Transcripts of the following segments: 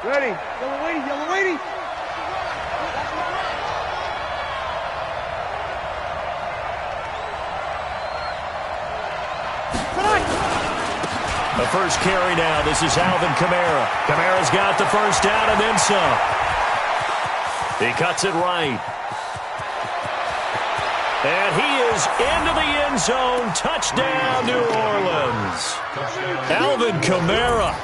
Ready. Yellow lady, yellow lady. The first carry now. This is Alvin Kamara. Kamara's got the first down and then some. He cuts it right. And he is into the end zone. Touchdown, New Orleans. Alvin Kamara,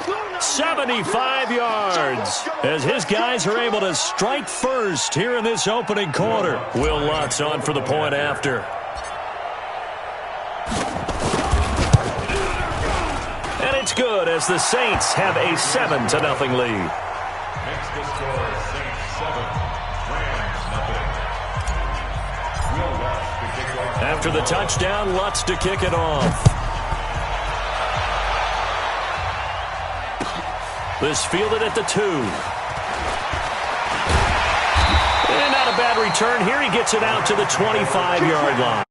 75 yards. As his guys are able to strike first here in this opening quarter. Will Lutz on for the point after. And it's good as the Saints have a 7-0 lead. Makes the score Saints 7, Rams nothing. Will Lutz to kick off. After the touchdown, Lutz to kick it off. This fielded at the 2. And not a bad return here. He gets it out to the 25-yard line.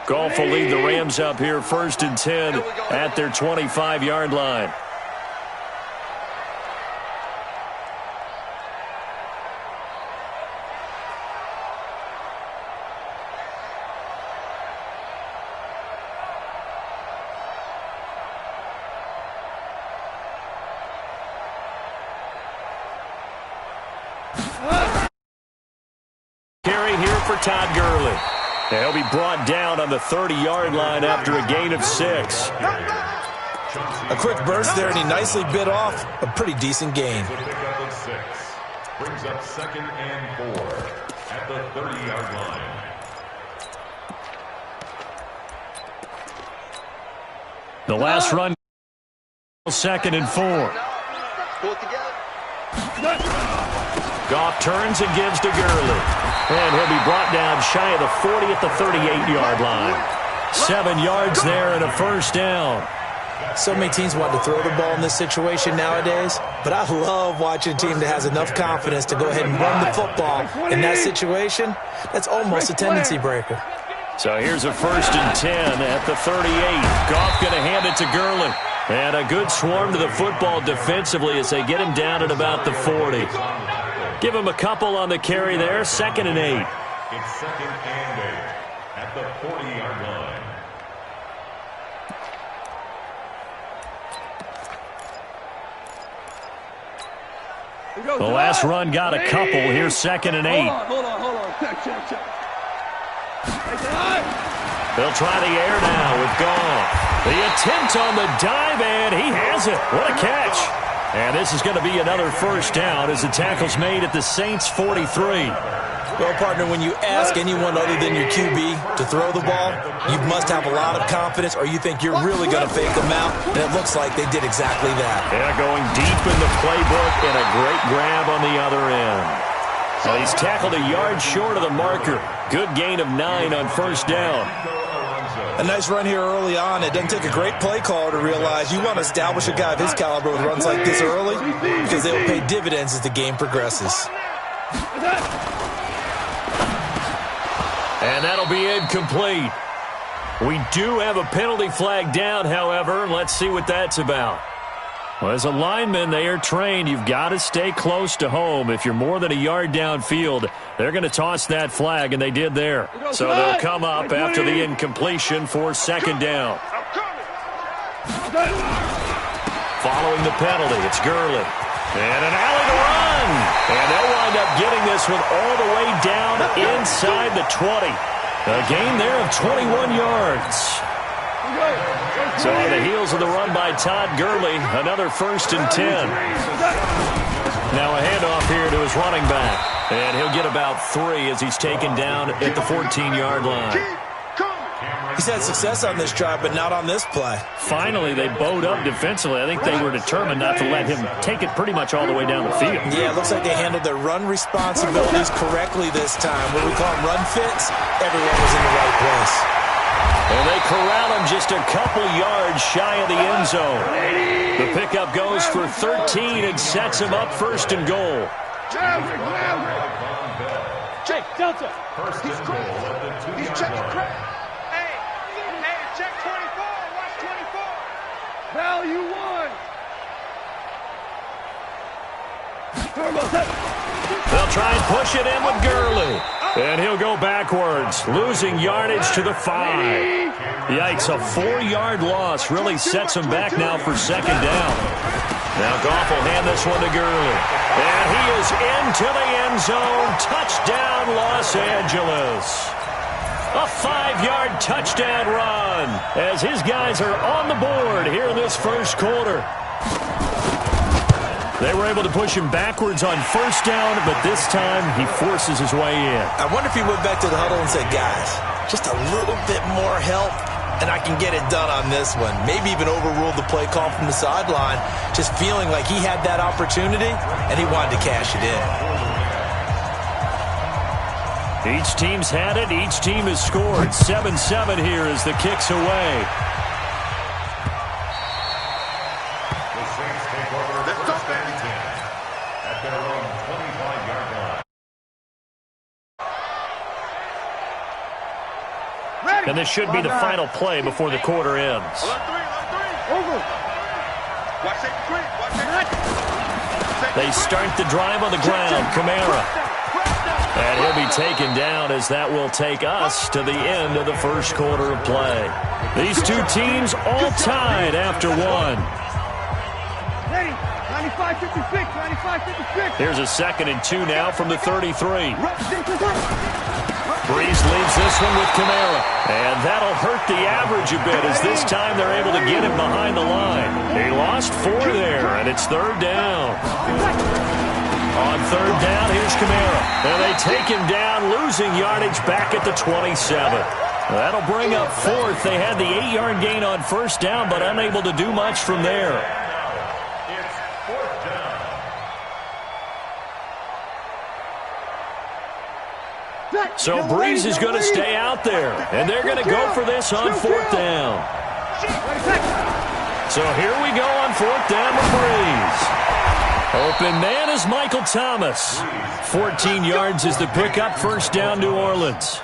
Goff will lead the Rams up here 1st and 10 at their 25-yard line. Carry here for Todd Gurley. He'll be brought down on the 30-yard line after a gain of 6. A quick burst there, and he nicely bit off a pretty decent gain. Brings up 2nd and 4 at the 30-yard line. The last run, 2nd and 4. Goff turns and gives to Gurley. And he'll be brought down shy of the 40 at the 38-yard line. 7 yards there and a first down. So many teams want to throw the ball in this situation nowadays, but I love watching a team that has enough confidence to go ahead and run the football in that situation. That's almost a tendency breaker. So here's a 1st and 10 at the 38. Goff going to hand it to Gurley. And a good swarm to the football defensively as they get him down at about the 40. Give him a couple on the carry there. 2nd and 8. It's 2nd and 8 at the 40-yard line. The last run got a couple. Here's 2nd and 8. Hold on. Check. They'll try the air now with Goff. The attempt on the dive, and he has it. What a catch. And this is going to be another first down as the tackle's made at the Saints' 43. Well, partner, when you ask anyone other than your QB to throw the ball, you must have a lot of confidence or you think you're really going to fake them out, and it looks like they did exactly that. Yeah, going deep in the playbook and a great grab on the other end. Well, he's tackled a yard short of the marker. Good gain of 9 on first down. A nice run here early on. It doesn't take a great play caller to realize you want to establish a guy of his caliber with runs like this early because they will pay dividends as the game progresses. And that'll be incomplete. We do have a penalty flag down, however. Let's see what that's about. Well, as a lineman, they are trained. You've got to stay close to home. If you're more than a yard downfield, they're going to toss that flag, and they did there. So they'll come up after the incompletion for 2nd down. Following the penalty, it's Gurley. And an alley to run. And they'll wind up getting this one all the way down inside the 20. A gain there of 21 yards. So on the heels of the run by Todd Gurley, another 1st and 10. Now a handoff here to his running back. And he'll get about 3 as he's taken down at the 14-yard line. He's had success on this drive, but not on this play. Finally, they bowed up defensively. I think they were determined not to let him take it pretty much all the way down the field. Yeah, it looks like they handled their run responsibilities correctly this time. What we call them run fits, everyone was in the right place. And they corral him just a couple yards shy of the end zone. The pickup goes for 13 and sets him up 1st and goal. Jake, Delta. He's crazy. He's checking crazy. Hey, check 24. Watch 24. Value 1. They'll try and push it in with Gurley. And he'll go backwards, losing yardage to the 5. Yikes, a 4-yard loss really sets him back now for 2nd down. Now Goff will hand this one to Gurley. And he is into the end zone. Touchdown, Los Angeles. A 5-yard touchdown run as his guys are on the board here in this 1st quarter. They were able to push him backwards on 1st down, but this time he forces his way in. I wonder if he went back to the huddle and said, guys, just a little bit more help, and I can get it done on this one. Maybe even overruled the play call from the sideline, just feeling like he had that opportunity, and he wanted to cash it in. Each team's had it. Each team has scored. 7-7 here as the kick's away. And this should be the final play before the quarter ends. Over. They start the drive on the ground. Kamara. And he'll be taken down as that will take us to the end of the 1st quarter of play. These two teams all tied after 1. Ready. 95-56. 95-56. Here's a 2nd and 2 now from the 33. Breeze leaves this one with Kamara. And that'll hurt the average a bit as this time they're able to get him behind the line. He lost 4 there, and it's 3rd down. On 3rd down, here's Kamara. And they take him down, losing yardage back at the 27. That'll bring up 4th. They had the 8-yard gain on 1st down, but unable to do much from there. So Breeze is going to stay out there, and they're going to go for this on 4th down. So here we go on 4th down with Breeze. Open man is Michael Thomas. 14 yards is the pickup, 1st down New Orleans.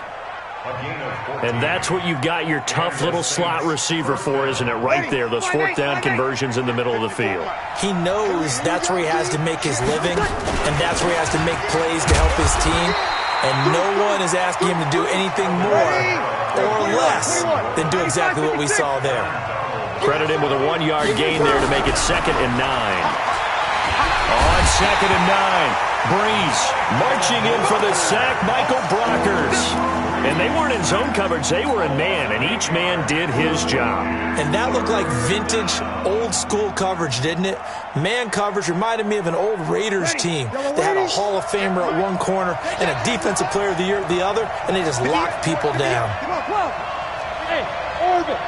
And that's what you've got your tough little slot receiver for, isn't it? Right there, those 4th down conversions in the middle of the field. He knows that's where he has to make his living, and that's where he has to make plays to help his team. And no one is asking him to do anything more or less than do exactly what we saw there. Credit him with a 1-yard gain there to make it 2nd and 9. On 2nd and 9, Breeze marching in for the sack, Michael Brockers. And they weren't in zone coverage, they were in man, and each man did his job. And that looked like vintage, old-school coverage, didn't it? Man coverage reminded me of an old Raiders team. They had a Hall of Famer at one corner and a Defensive Player of the Year at the other, and they just locked people down. Hey, orbit.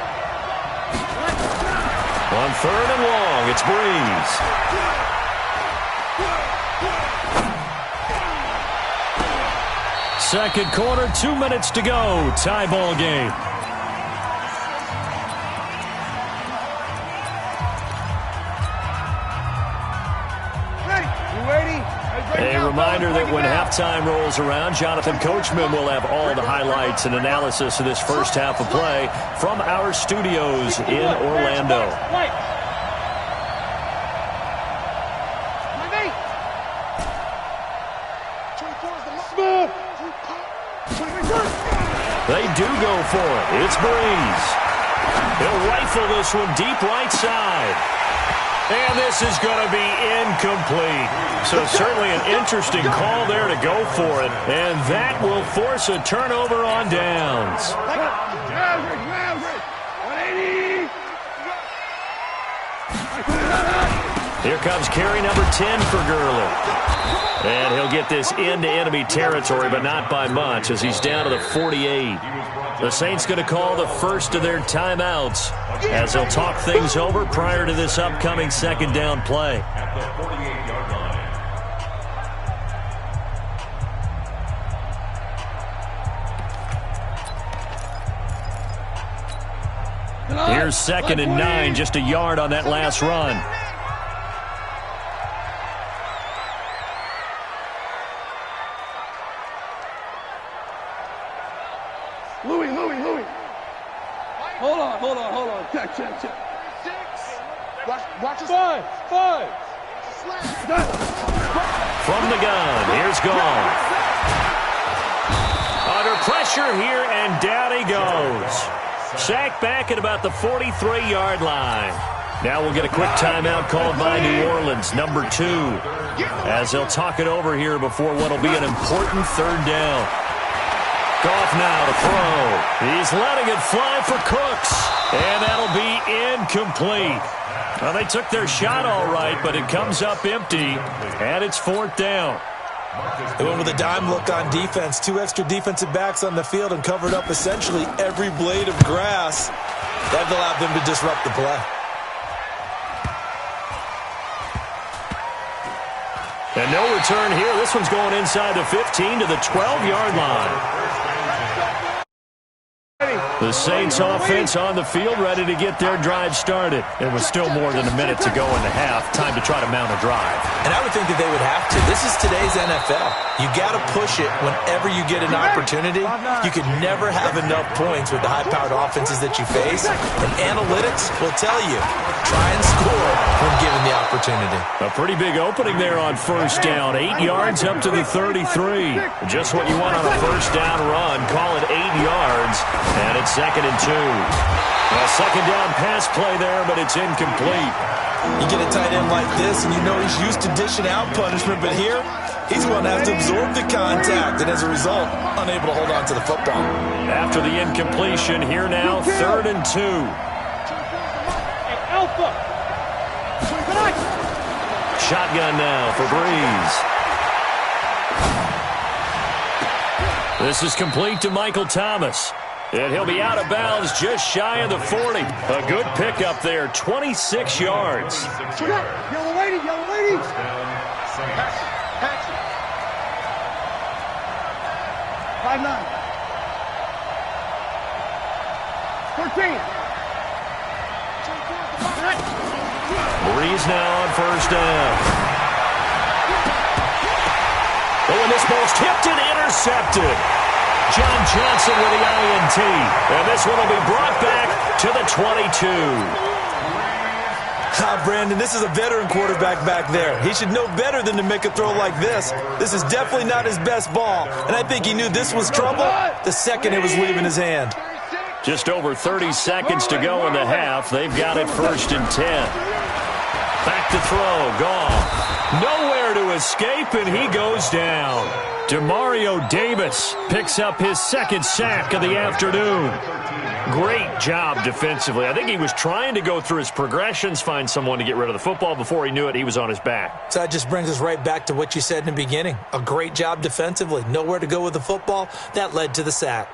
On 3rd and long, it's Breeze. Second quarter, 2 minutes to go. Tie ball game. A reminder that when halftime rolls around, Jonathan Coachman will have all the highlights and analysis of this 1st half of play from our studios in Orlando. They do go for it. It's Breeze. He'll rifle this one deep right side. And this is going to be incomplete. So certainly an interesting call there to go for it. And that will force a turnover on downs. 180. Here comes carry number 10 for Gurley. And he'll get this into enemy territory, but not by much, as he's down to the 48. The Saints going to call the first of their timeouts as they'll talk things over prior to this upcoming second down play. At the 48-yard line. Here's 2nd and 9, just a yard on that last run. Louis. Hold on. Check. Watch us. Five. From the gun, here's Gone. Under pressure here, and down he goes. Sacked back at about the 43-yard line. Now we'll get a quick timeout called by New Orleans, number 2, as they'll talk it over here before what will be an important third down. Goff now to throw. He's letting it fly for Cooks, and that'll be incomplete. Well, they took their shot all right, but it comes up empty, and it's 4th down. They went with a dime look on defense. 2 extra defensive backs on the field and covered up essentially every blade of grass. That allowed them to disrupt the play. And no return here. This one's going inside the 15 to the 12-yard line. The Saints offense on the field, ready to get their drive started. It was still more than a minute to go in the half. Time to try to mount a drive. And I would think that they would have to. This is today's NFL. You got to push it whenever you get an opportunity. You can never have enough points with the high-powered offenses that you face. And analytics will tell you, try and score when given the opportunity. A pretty big opening there on first down. 8 yards up to the 33. Just what you want on a first down run. Call it 8 yards. And it's 2nd and 2. A second down pass play there, but it's incomplete. You get a tight end like this, and you know he's used to dishing out punishment, but here, he's going to have to absorb the contact, and as a result, unable to hold on to the football. After the incompletion, here now, 3rd and 2. Alpha. Shotgun now for Breeze. This is complete to Michael Thomas. And he'll be out of bounds just shy of the 40. A good pickup there, 26 yards. Yellow lady. Pass it. 5-9. 13. Breeze now on first down. Oh, and this ball's tipped and intercepted. John Johnson with the INT. And this one will be brought back to the 22. Brandon, this is a veteran quarterback back there. He should know better than to make a throw like this. This is definitely not his best ball. And I think he knew this was trouble the second it was leaving his hand. Just over 30 seconds to go in the half. They've got it 1st and 10. Back to throw. Goff. Nowhere to escape, and he goes down. Demario Davis picks up his 2nd sack of the afternoon. Great job defensively. I think he was trying to go through his progressions, find someone to get rid of the football. Before he knew it, he was on his back. So that just brings us right back to what you said in the beginning. A great job defensively. Nowhere to go with the football. That led to the sack.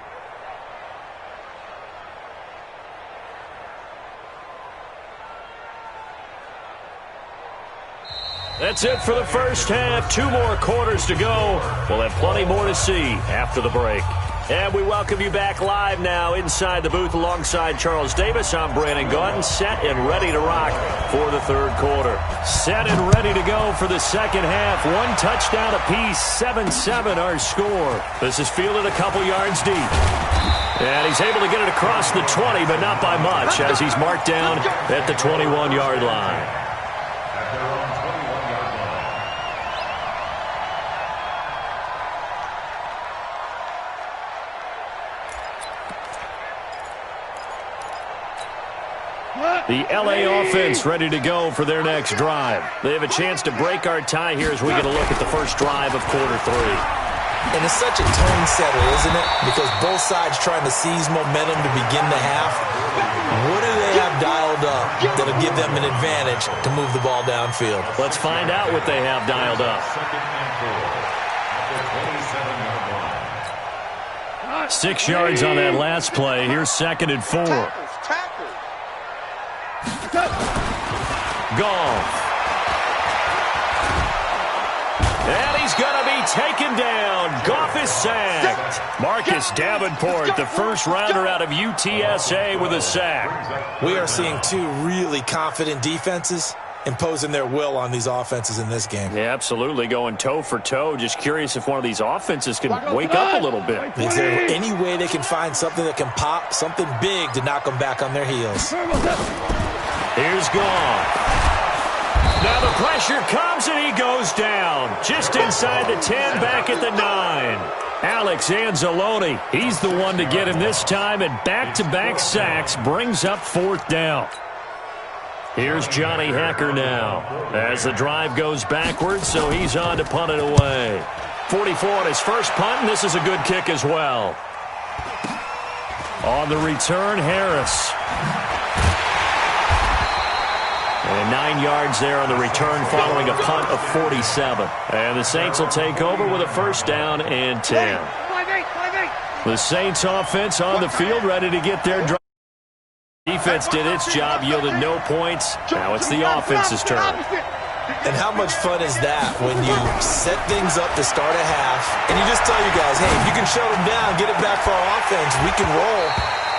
That's it for the first half. 2 more quarters to go. We'll have plenty more to see after the break. And we welcome you back live now inside the booth alongside Charles Davis. I'm Brandon Gaudin, set and ready to rock for the 3rd quarter. Set and ready to go for the second half. 1 touchdown apiece, 7-7 our score. This is fielded a couple yards deep. And he's able to get it across the 20, but not by much, as he's marked down at the 21-yard line. The LA offense ready to go for their next drive. They have a chance to break our tie here as we get a look at the first drive of quarter 3. And it's such a tone setter, isn't it? Because both sides trying to seize momentum to begin the half. What do they have dialed up that'll give them an advantage to move the ball downfield? Let's find out what they have dialed up. 6 yards on that last play. Here's 2nd and 4. Goff. And he's going to be taken down. Goff is sacked. Marcus Davenport, the first rounder out of UTSA, with a sack. We are seeing 2 really confident defenses imposing their will on these offenses in this game. Yeah, absolutely, going toe for toe. Just curious if one of these offenses can wake up a little bit. Is there any way they can find something that can pop, something big to knock them back on their heels? Here's Goff. Now the pressure comes and he goes down. Just inside the 10, back at the 9. Alex Anzalone, he's the one to get him this time, and back-to-back sacks brings up 4th down. Here's Johnny Hekker now as the drive goes backwards, so he's on to punt it away. 44 on his first punt, and this is a good kick as well. On the return, Harris. And 9 yards there on the return following a punt of 47. And the Saints will take over with a first down and 10. The Saints offense on the field ready to get their drive. Defense did its job, yielded no points. Now it's the offense's turn. And how much fun is that when you set things up to start a half and you just tell you guys, hey, if you can shut them down, get it back for our offense, we can roll.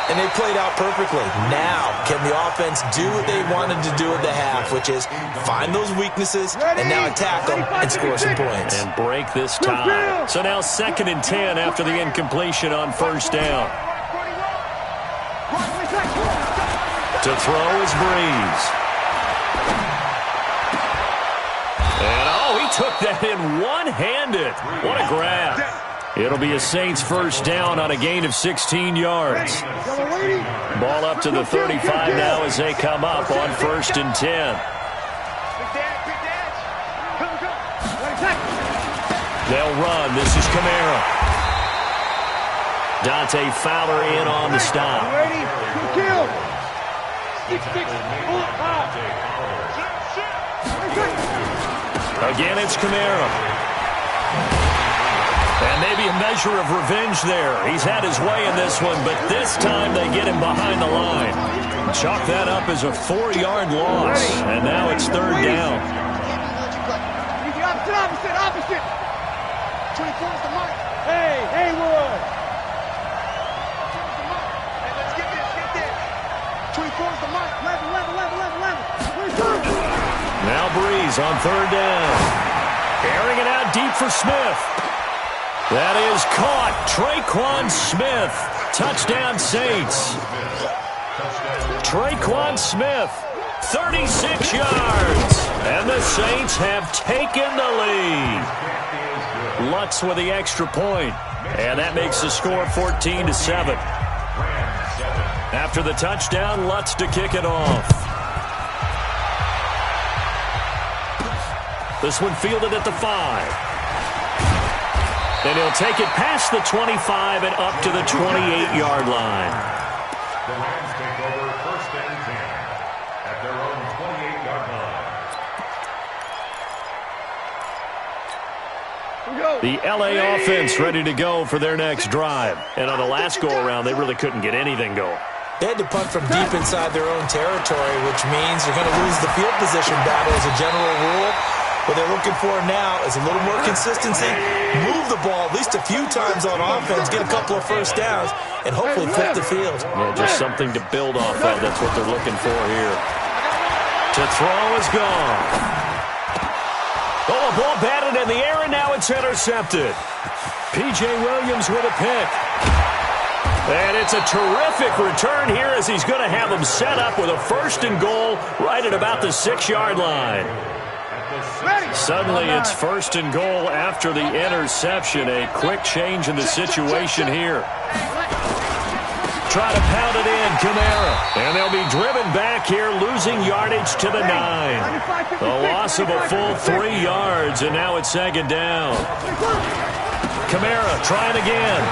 And they played out perfectly. Now, can the offense do what they wanted to do at the half, which is find those weaknesses and now attack them and score some points. And break this tie. So now 2nd and 10 after the incompletion on first down. To throw is Breeze. And, oh, he took that in one-handed. What a grab. It'll be a Saints first down on a gain of 16 yards. Ball up to the 35 now as they come up on 1st and 10. They'll run. This is Kamara. Dante Fowler in on the stop. Again, it's Kamara. And maybe a measure of revenge there. He's had his way in this one, but this time they get him behind the line. Chalk that up as a 4-yard loss, and now it's 3rd down. Opposite. 24's the mark. Hey, Haywood. Let's get this. 24's the mark. 11. Now Breeze on 3rd down. Airing it out deep for Smith. That is caught. Traquan Smith. Touchdown Saints. Traquan Smith. 36 yards. And the Saints have taken the lead. Lutz with the extra point. And that makes the score 14-7. After the touchdown, Lutz to kick it off. This one fielded at the 5. And he'll take it past the 25 and up to the 28-yard line. The Rams take over 1st and 10 at their own 28-yard line. The LA offense ready to go for their next drive. And on the last go-around, they really couldn't get anything going. They had to punt from deep inside their own territory, which means they're going to lose the field position battle as a general rule. What they're looking for now is a little more consistency, move the ball at least a few times on offense, get a couple of first downs, and hopefully flip the field. Yeah, just something to build off of. That's what they're looking for here. To throw is gone. Oh, a ball batted in the air, and now it's intercepted. P.J. Williams with a pick. And it's a terrific return here as he's going to have them set up with a 1st and goal right at about the 6-yard line. Suddenly it's 1st and goal after the interception. A quick change in the situation here. try to pound it in. Kamara. And they'll be driven back here, losing yardage to the 9. A loss of a full 3 yards, and now it's second down. Kamara trying again.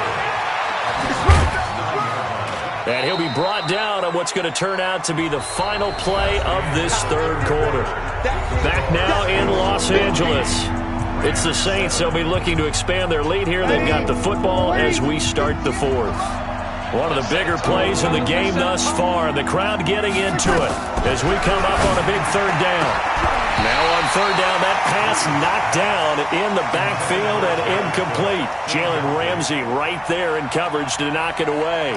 And he'll be brought down on what's going to turn out to be the final play of this third quarter. Back now in Los Angeles. It's the Saints. They'll be looking to expand their lead here. They've got the football as we start the fourth. One of the bigger plays in the game thus far. And the crowd getting into it as we come up on a big third down. Now on third down, that pass knocked down in the backfield and incomplete. Jalen Ramsey right there in coverage to knock it away.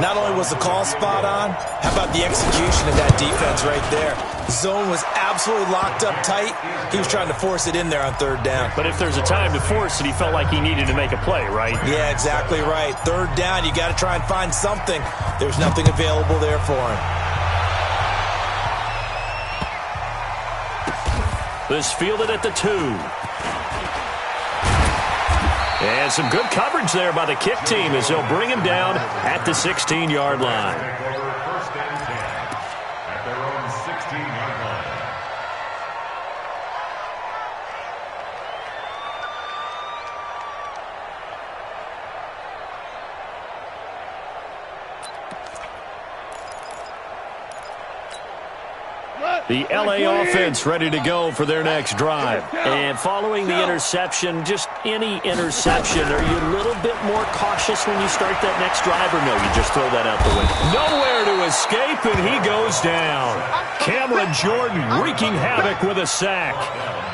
Not only was the call spot on, how about the execution of that defense right there? The zone was absolutely locked up tight. He was trying to force it in there on third down. But if there's a time to force it, he felt like he needed to make a play, right? Yeah, exactly right. Third down, you got to try and find something. There's nothing available there for him. This fielded at the 2. And some good coverage there by the kick team as they'll bring him down at the 16-yard line. First and 10 at their own 16-yard line. The LA offense ready to go for their next drive. And following the interception, just any interception, are you a little bit more cautious when you start that next drive, or no, you just throw that out the window? Nowhere to escape, and he goes down. Cameron Jordan wreaking havoc with a sack.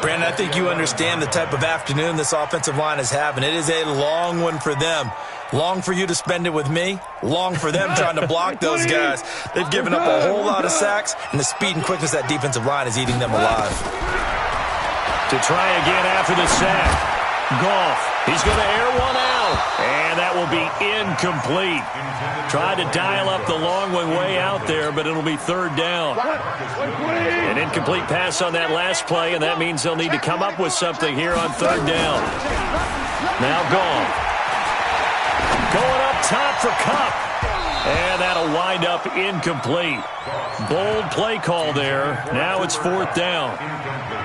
Brandon, I think you understand the type of afternoon this offensive line is having. It is a long one for them. Long for you to spend it with me. Long for them trying to block those guys. They've given up a whole lot of sacks, and the speed and quickness of that defensive line is eating them alive. To try again after the sack. Goff. He's going to air one out. And that will be incomplete. Tried to dial up the long one way out there, but it'll be third down. An incomplete pass on that last play, and that means they'll need to come up with something here on third down. Now Goff. Going up top for Kupp. And that'll wind up incomplete. Bold play call there. Now it's fourth down.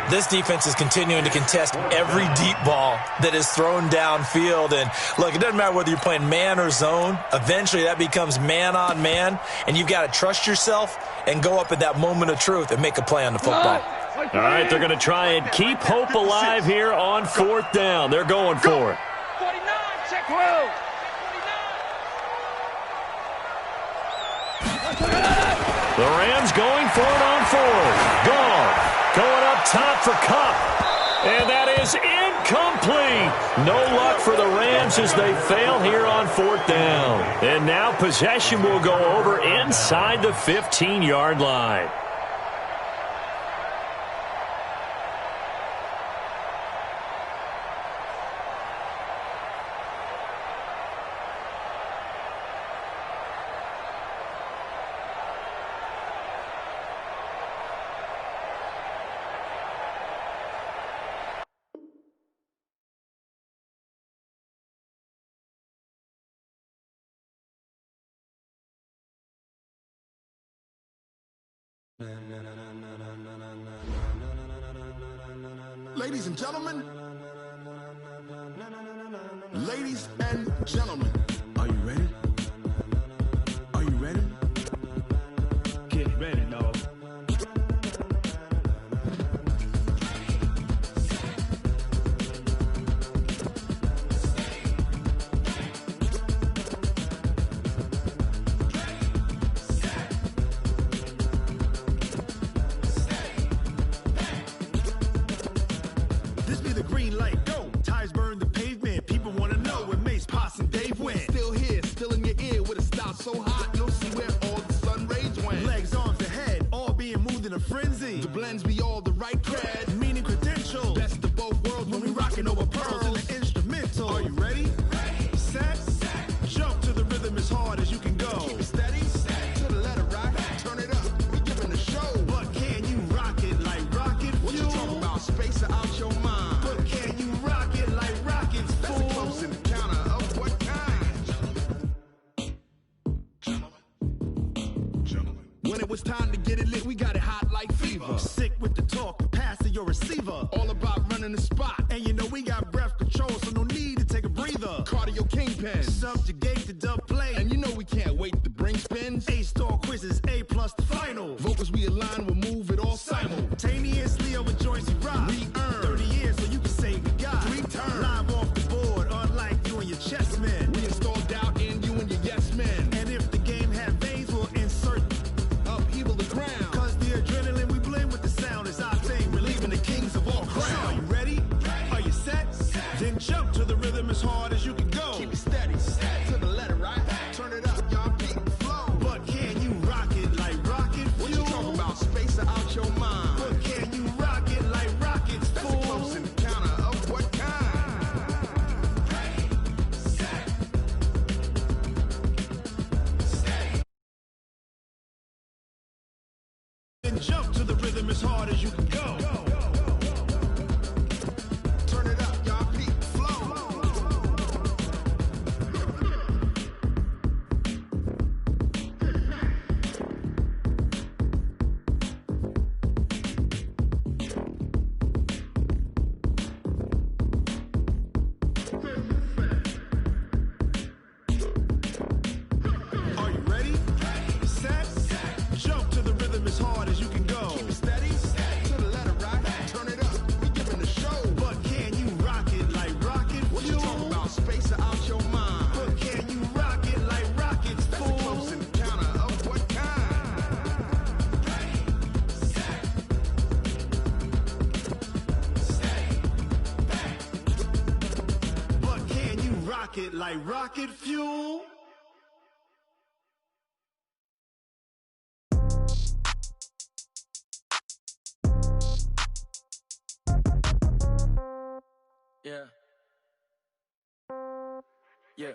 This defense is continuing to contest every deep ball that is thrown downfield. And look, it doesn't matter whether you're playing man or zone. Eventually that becomes man on man. And you've got to trust yourself and go up at that moment of truth and make a play on the football. All right, they're going to try and keep hope alive here on fourth down. They're going for it. 49, check row. The Rams going for it on fourth. Goff going up top for Kupp. And that is incomplete. No luck for the Rams as they fail here on fourth down. And now possession will go over inside the 15-yard line. Ladies and gentlemen, ladies and gentlemen, are you ready? Are you ready? Get ready, dog. When it was time to get it lit, we got it hot like fever. Sick with the talk, pass to your receiver. All about running the spot. And you know we got breath control, so no need to take a breather. Cardio kingpin, subjugate the dub play. And you know we can't wait to bring spins. A-star quizzes, A+ the final. Vocals we align, we'll move it all simultaneously over joints we rock. We earn 30 years so you can say we got 3 turns. Live off the board, unlike you and your chess men. We install doubt in you and your yes men. And if the game had veins, we'll insert upheaval the ground. Cause the adrenaline we blend with the sound is our thing, relieving the kings of all crowns. So are you ready? Are you set? Then jump to the rhythm as hard as you can go. Keep it steady, to the letter, right? Turn it up, y'all, beat the flow. But can you rock it like rocket fuel? What you talking about? Space out your mind. But can you rock it like rockets, fool? That's a close encounter of what kind? Ready, set, stay. Then jump to the rhythm as hard as you can go. Turn it up, y'all, beat the flow. Are you ready? Set, jump to the rhythm as hard as you can go. Keep it steady, to the letter, right? Turn it up, we giving the show. But can you rock it like rocket fuel? What you talking about? Space out your mind. But can you rock it like rockets, fool? That's a close encounter of what kind? Ready, set, stay back. But can you rock it like rocket fuel? Yeah. Yeah.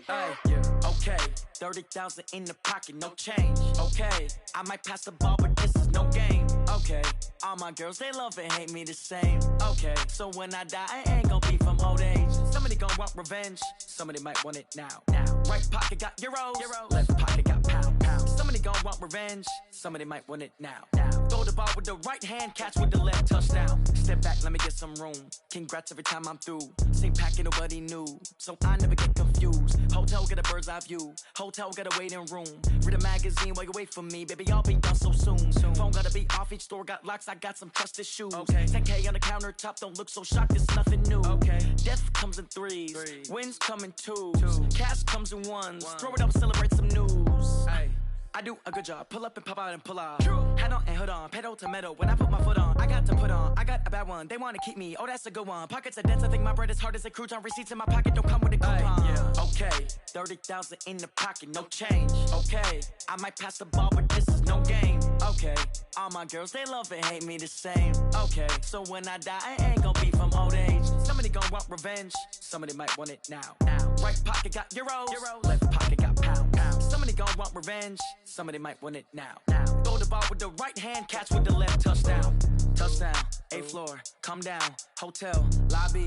Hey, yeah. Okay. 30,000 in the pocket, no change. Okay. I might pass the ball, but this is no game. Okay. All my girls, they love and hate me the same. Okay. So when I die, I ain't gon' be from old age. Somebody gon' want revenge. Somebody might want it now. Right pocket got euros. Left pocket got pound. Somebody gon' want revenge. Somebody might want it now. Throw the ball with the right hand, catch with the left, touchdown. Step back, let me get some room. Congrats every time I'm through. Same packet, nobody knew, so I never get confused. Hotel get a bird's eye view. Hotel got a waiting room. Read a magazine while you wait for me, baby. I'll be done so soon. Phone gotta be off. Each store got locks. I got some trusted shoes. Okay. 10K on the countertop. Don't look so shocked. It's nothing new. Okay. Death comes in threes. Wins come in twos. Cash comes in ones. Throw it up, celebrate some news. Ay. I do a good job. Pull up and pop out and pull out. Hat on and hood on. Pedal to metal. When I put my foot on, I got to put on. I got a bad one. They want to keep me. Oh, that's a good one. Pockets are dense. I think my bread is hard as a crouton. Receipts in my pocket don't come with a coupon. Yeah. Okay. 30,000 in the pocket. No change. Okay. I might pass the ball, but this is no game. Okay. All my girls, they love and hate me the same. Okay. So when I die, I ain't gon' be from old age. Somebody gon' want revenge. Somebody might want it now. Right pocket got euros. Left pocket got pound. Somebody gon' want revenge. Somebody might want it now. Throw the ball with the right hand, catch with the left, touchdown. Touchdown, 8th floor, come down, hotel, lobby.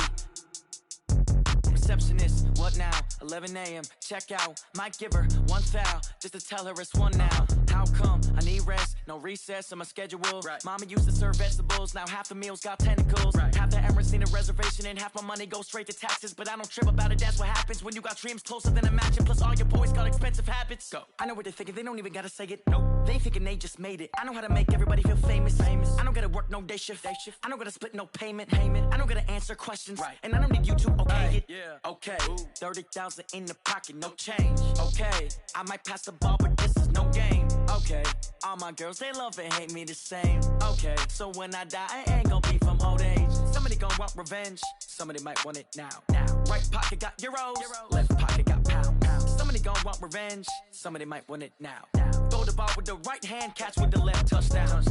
Receptionist, what now? 11 a.m., check out. Might give her one foul, just to tell her it's one now. How come? I need rest, no recess on my schedule. Right. Mama used to serve vegetables, now half the meals got tentacles. Right. Half the Emirates need a reservation and half my money goes straight to taxes. But I don't trip about it, that's what happens when you got dreams closer than a mansion. Plus all your boys got expensive habits. Go. I know what they're thinking, they don't even gotta say it. Nope. They thinking they just made it. I know how to make everybody feel famous. I don't gotta work no day shift. I don't gotta split no payment. I don't gotta answer questions. Right. And I don't need you to okay it. Yeah. Okay. 30,000 in the pocket, no change. Okay. I might pass the ball, but this is no game. Okay. All my girls, they love and hate me the same. Okay. So when I die, I ain't gon' be from old age. Somebody gon' want revenge. Somebody might want it now. Right pocket got euros. Left pocket got pound. Somebody gon' want revenge. Somebody might want it now. Throw the ball with the right hand, catch with the left, touchdown.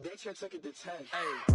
They check it to 10. Hey.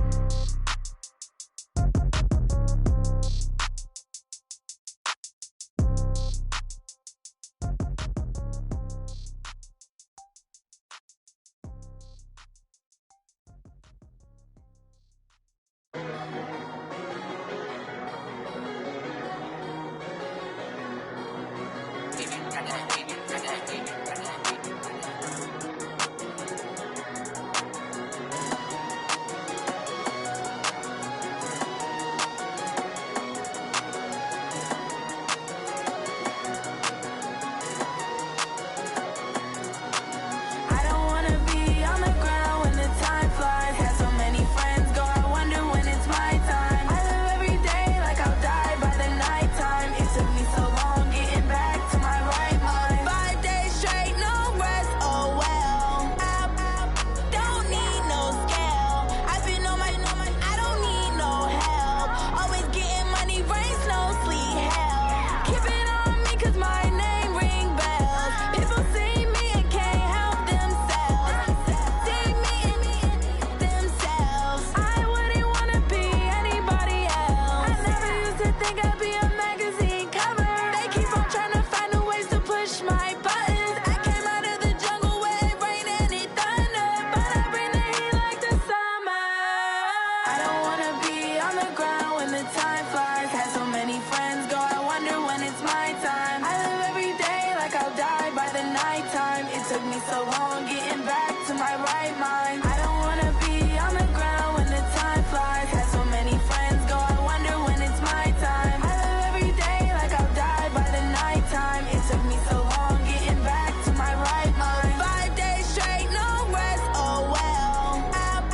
took me so long getting back to my right mind. I don't wanna be on the ground when the time flies. Had so many friends go, I wonder when it's my time. I live every day like I'll die by the nighttime. It took me so long getting back to my right mind. 5 days straight, no rest, oh well. I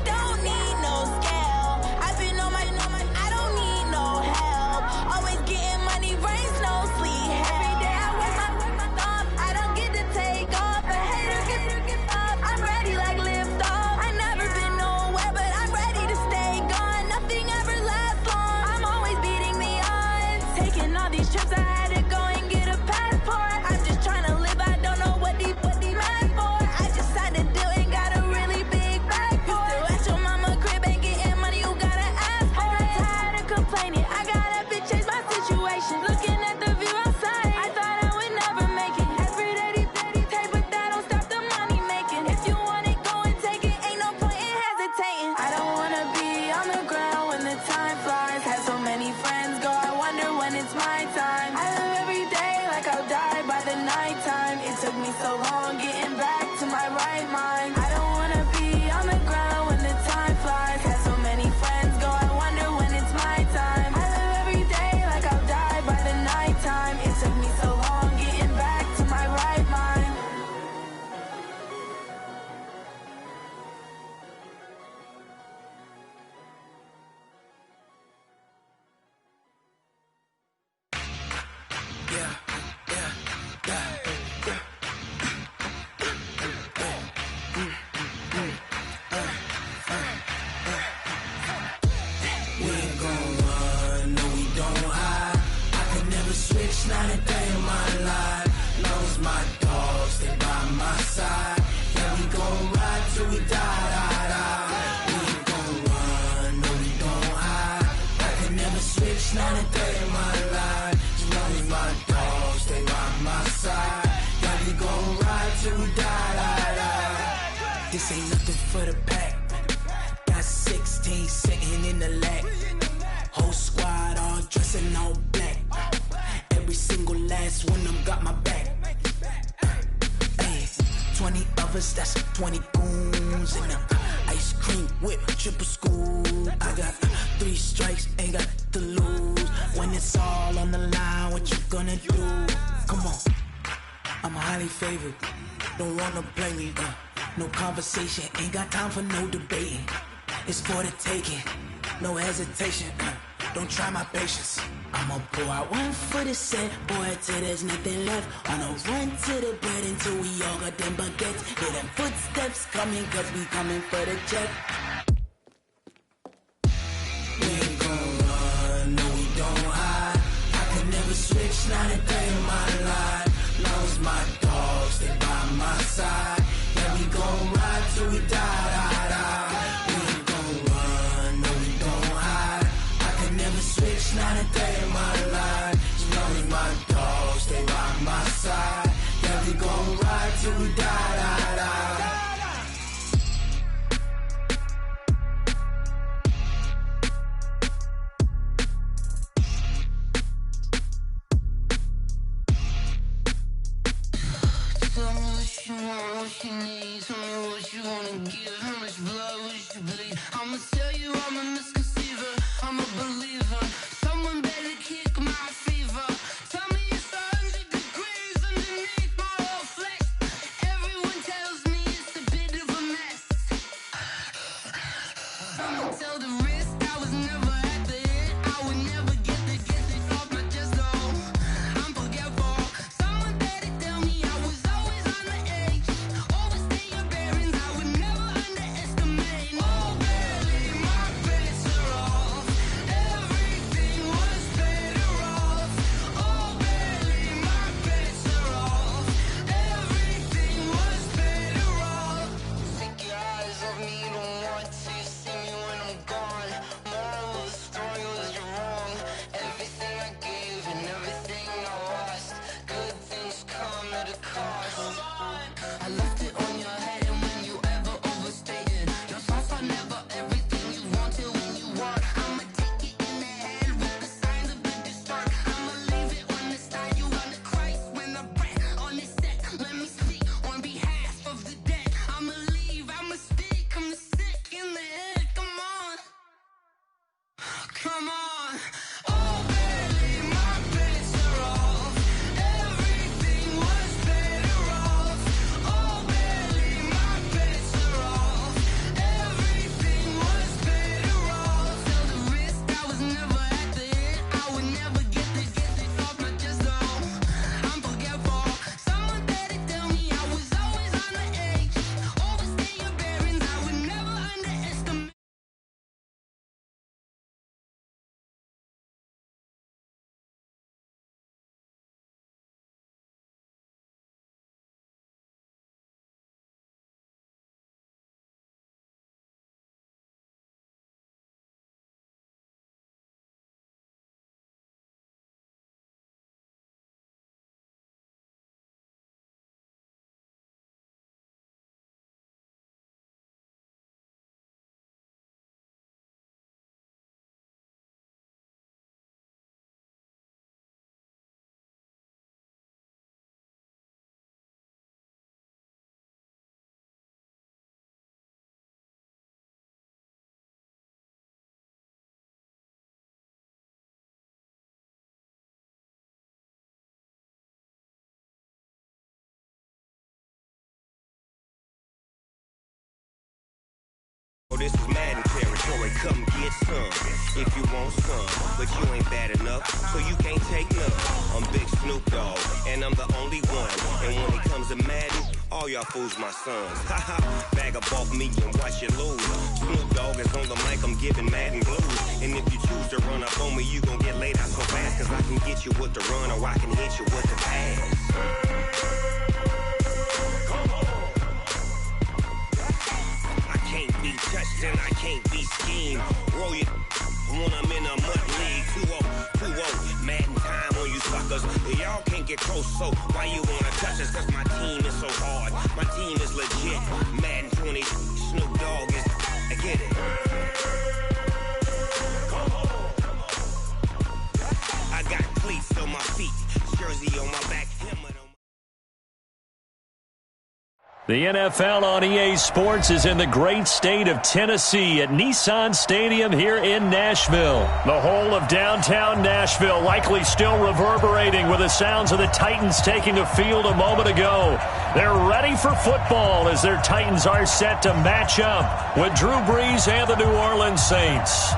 don't need no scale. I've been on my, I don't need no help. Always getting money, rains, no sleep. Every day I work my thumb, I don't get to take off. A hater get up, I'm ready like lift off. I never been nowhere, but I'm ready to stay gone. Nothing ever lasts long, I'm always beating the odds. Taking all these trips, I had to go and get a passport. I'm just trying to live, I don't know what the mad for. I just signed a deal and got a really big bag for it. You still at your mama crib and getting money, you gotta ask for it. I'm tired of complaining, I gotta bitch change my situation. Looking at the view outside, I thought I would never make it. Every day they take, but that don't stop the money making. If you want it, go and take it, ain't no point in hesitating. I don't wanna be on the ground when the time flies. Had so many friends go, I wonder when it's my time. I live every day like I'll die by the nighttime. It took me so long getting back to my right mind. I don't wanna be on the ground when the time flies. Had so many friends go, I wonder when it's my time. I live every day like I'll die by the nighttime. It took me so long getting back to my right mind. We ain't gon' run, no we don't hide. I could never switch, not a day in my life. Long as my dogs, they by my side. Yeah, we gon' ride till we die. We ain't gon' run, no we don't hide. I could never switch, not a day in my life. As long as my dogs, they by my side. Yeah, we gon' ride till we die. This ain't nothing for the pack. Got 16 sitting in the lag. Whole squad all dressing all black. Every single last one of them got my back. Hey, 20 of us, that's 20 goons in the ice cream whip, triple scoop. I got 3 strikes, ain't got to lose. When it's all on the line, what you gonna do? Come on, I'm highly favored. Don't wanna play me, no conversation, ain't got time for no debating. It's for the taking, no hesitation. Don't try my patience. I'ma pour out one for the set, boy, till there's nothing left. On a run to the bread until we all got them baguettes. Hear them footsteps coming, cause we coming for the check. We ain't gon' run, no we don't hide. I could never switch, not a day in my life. Long as my dogs, they by my side. Yeah, we gon' ride till we die. We ain't gon' run, no we don't hide. I could never switch, not a day in my life. As long as my dogs, they by my side. Yeah, we gon' ride till we die. Tell me what you want, what you need. Tell me what you wanna give. How much blood would you bleed? I'ma tell you I'm a misconceiver. I'm a believer. Someone better kick my fever. Tell me it's 100 degrees underneath my whole flesh. Everyone tells me it's a bit of a mess. I'ma tell the risk I was never at the end. I would never get this off my chest though. I'm forgetful. Someone better tell me I was always on the edge. Overstay your bearings, I would never underestimate. this is Madden territory. Come get some if you want some, but you ain't bad enough, so you can't take none. I'm Big Snoop Dogg, and I'm the only one. And when it comes to Madden, all y'all fools my sons. Haha, bag of off me and watch you lose. Snoop Dogg is on the mic, I'm giving Madden blues. And if you choose to run up on me, you gon' get laid out so fast, cause I can get you with the run or I can hit you with the pass. I can't be touched and I can't be schemed. Roll you when I'm in a mud league. 2-0, Madden time on you suckers. Y'all can't get close, so why you wanna touch us? Cause my team is so hard. My team is legit. Madden 20, Snoop Dogg is, I get it. I got cleats on my feet, jersey on my back, helmet on. The NFL on EA Sports is in the great state of Tennessee at Nissan Stadium here in Nashville. The whole of downtown Nashville likely still reverberating with the sounds of the Titans taking the field a moment ago. They're ready for football as their Titans are set to match up with Drew Brees and the New Orleans Saints.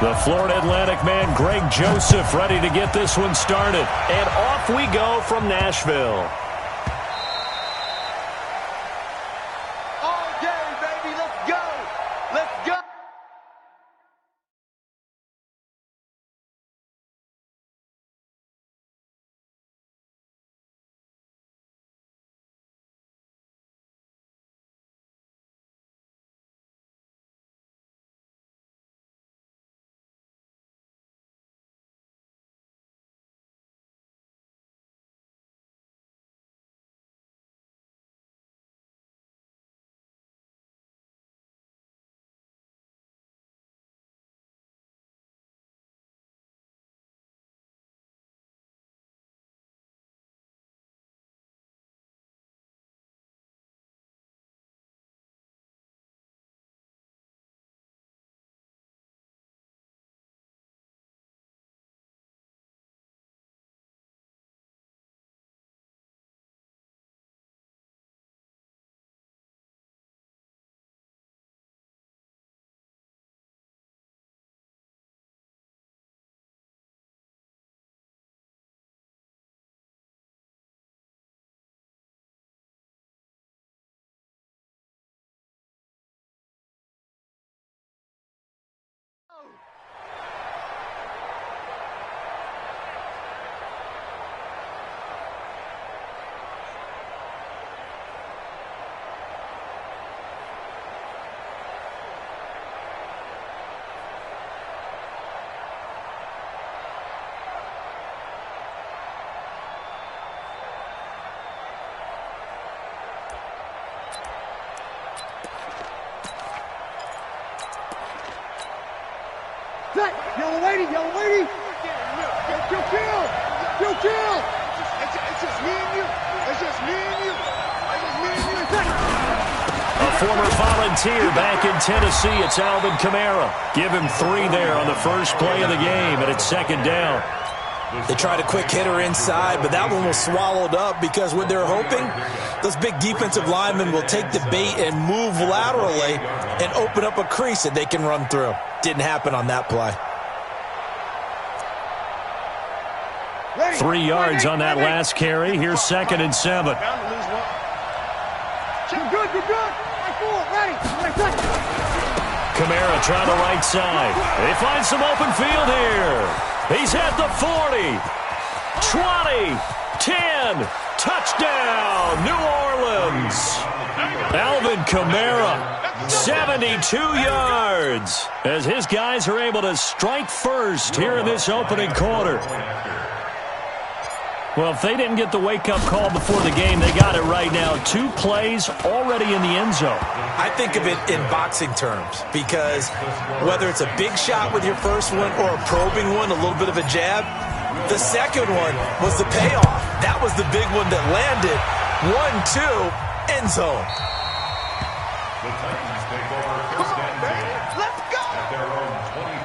The Florida Atlantic man, Greg Joseph, ready to get this one started. And off we go from Nashville. All day, baby. Let's go. Let's go. Yellow lady, yellow lady. Kill. It's just me and you. It's just me and you. A former volunteer back in Tennessee, it's Alvin Kamara. Give him 3 there on the first play of the game, and it's second down. They tried a quick hitter inside, but that one was swallowed up because what they're hoping, those big defensive linemen will take the bait and move laterally and open up a crease that they can run through. Didn't happen on that play. 3 yards on that last carry. Here's 2nd and 7. You're good. Ready. Kamara trying the right side. They find some open field here. He's at the 40, 20, 10, touchdown, New Orleans. Alvin Kamara, 72 yards, as his guys are able to strike first here in this opening quarter. Well, if they didn't get the wake-up call before the game, they got it right now. 2 plays already in the end zone. I think of it in boxing terms because whether it's a big shot with your first one or a probing one, a little bit of a jab, the second one was the payoff. That was the big one that landed. 1-2, end zone. The Titans take over first and 10. Let's go! At their own 20.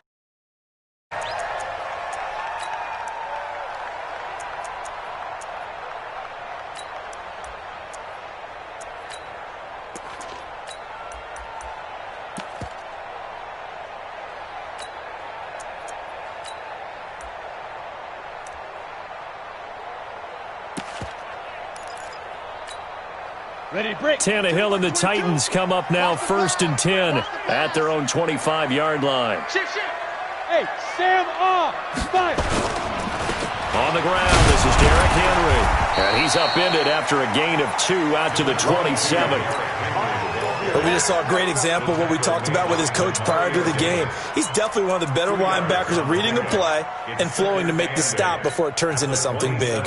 Tannehill and the Titans come up now 1st and 10 at their own 25-yard line. Shift. Hey, Sam off. Fire. On the ground, this is Derrick Henry. And he's upended after a gain of 2 out to the 27. But we just saw a great example of what we talked about with his coach prior to the game. He's definitely one of the better linebackers at reading a play and flowing to make the stop before it turns into something big.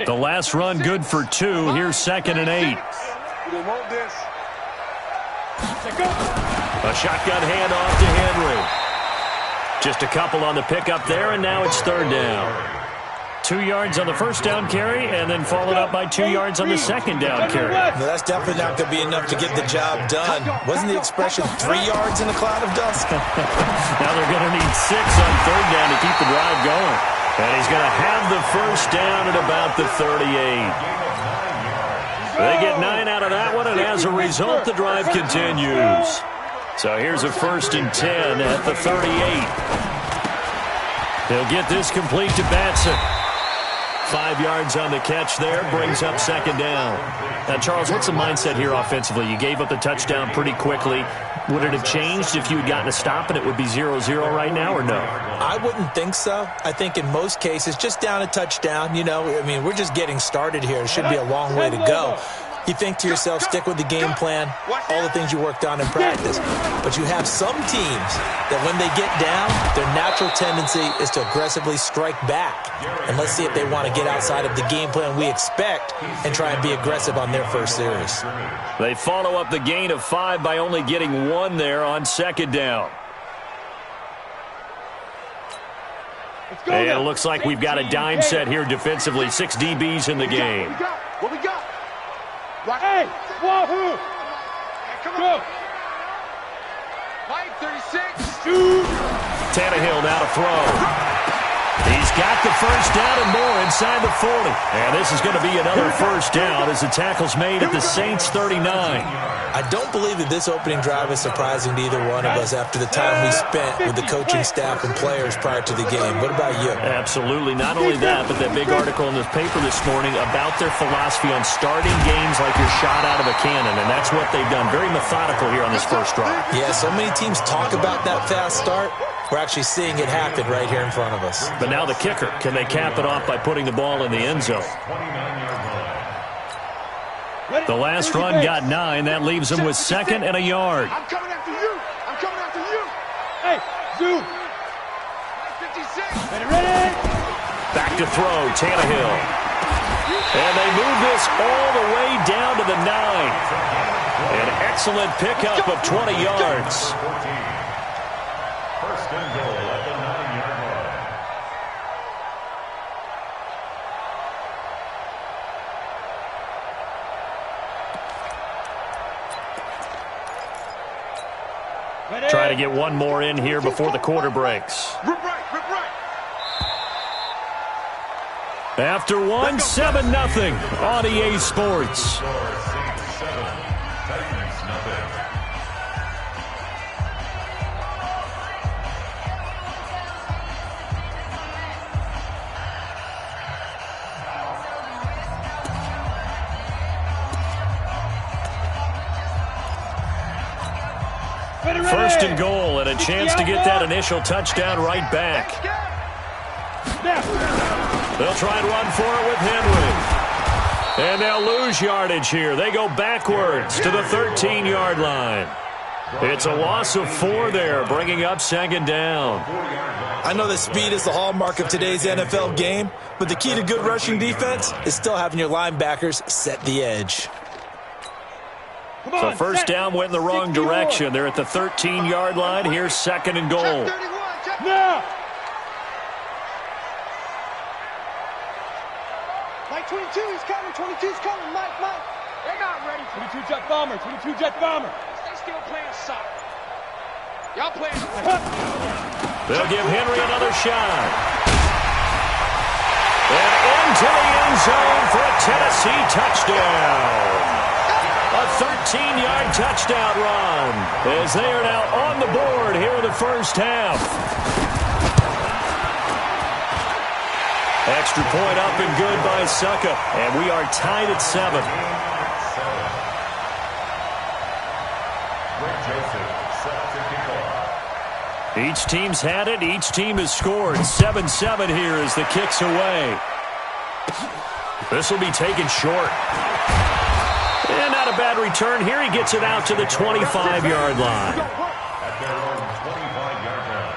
The last run good for 2. Here's 2nd and 8. They want this. A shotgun handoff to Henry. Just a couple on the pickup there, and now it's 3rd down. 2 yards on the first down carry, and then followed up by 2 yards on the second down carry. No, that's definitely not going to be enough to get the job done. Wasn't the expression 3 yards in a cloud of dust? Now they're going to need 6 on 3rd down to keep the drive going. And he's going to have the first down at about the 38. They get 9 out of that one, and as a result, the drive continues. So here's a 1st and 10 at the 38. He'll get this complete to Batson. 5 yards on the catch there, brings up 2nd down. Now, Charles, what's the mindset here offensively? You gave up the touchdown pretty quickly. Would it have changed if you had gotten a stop and it would be 0-0 right now, or no? I wouldn't think so. I think in most cases, just down a touchdown, you know, I mean, we're just getting started here. It should be a long way to go. You think to yourself, stick with the game plan, all the things you worked on in practice. But you have some teams that when they get down, their natural tendency is to aggressively strike back. And let's see if they want to get outside of the game plan we expect and try and be aggressive on their first series. They follow up the gain of 5 by only getting 1 there on 2nd down. And it looks like we've got a dime set here defensively. 6 DBs in the game. What we got? Hey, wahoo! Come on. Mike, 36. Tannehill now to throw. He's got the first down and more inside the 40. And this is going to be another first down as the tackle's made at the Saints 39. I don't believe that this opening drive is surprising to either one of us after the time we spent with the coaching staff and players prior to the game. What about you? Absolutely. Not only that, but that big article in the paper this morning about their philosophy on starting games like you're shot out of a cannon, and that's what they've done. Very methodical here on this first drive. Yeah, so many teams talk about that fast start. We're actually seeing it happen right here in front of us. But now the kicker. Can they cap it off by putting the ball in the end zone? The last run got 9. That leaves them with 2nd and a yard. I'm coming after you. I'm coming after you. Hey, zoom. 56. Ready? Back to throw, Tannehill. And they move this all the way down to the 9. An excellent pickup of 20 yards. First and goal at the 9-yard line. Try to get one more in here before the quarter breaks. Rip right, rip right. After one, 7-0 on EA Sports. Score, Saints 7, Titans nothing. First and goal, and a chance to get that initial touchdown right back. They'll try and run for it with Henry. And they'll lose yardage here. They go backwards to the 13-yard line. It's a loss of 4 there, bringing up second down. I know that speed is the hallmark of today's NFL game, but the key to good rushing defense is still having your linebackers set the edge. So first down went in the wrong direction. They're at the 13-yard line. Here's second and goal. Now! Mike 22, he's coming. 22's coming. Mike. They're not ready. 22 jet bomber. 22 jet bomber. They still playing soccer. Y'all playing. They'll give Henry another shot. And into the end zone for a Tennessee touchdown. A 13-yard touchdown run as they are now on the board here in the first half. Extra point up and good by Succa. And we are tied at 7. Each team's had it. Each team has scored. 7-7 here as the kick's away. This will be taken short. And not a bad return here. He gets it out to the 25-yard line. At their own 25-yard line.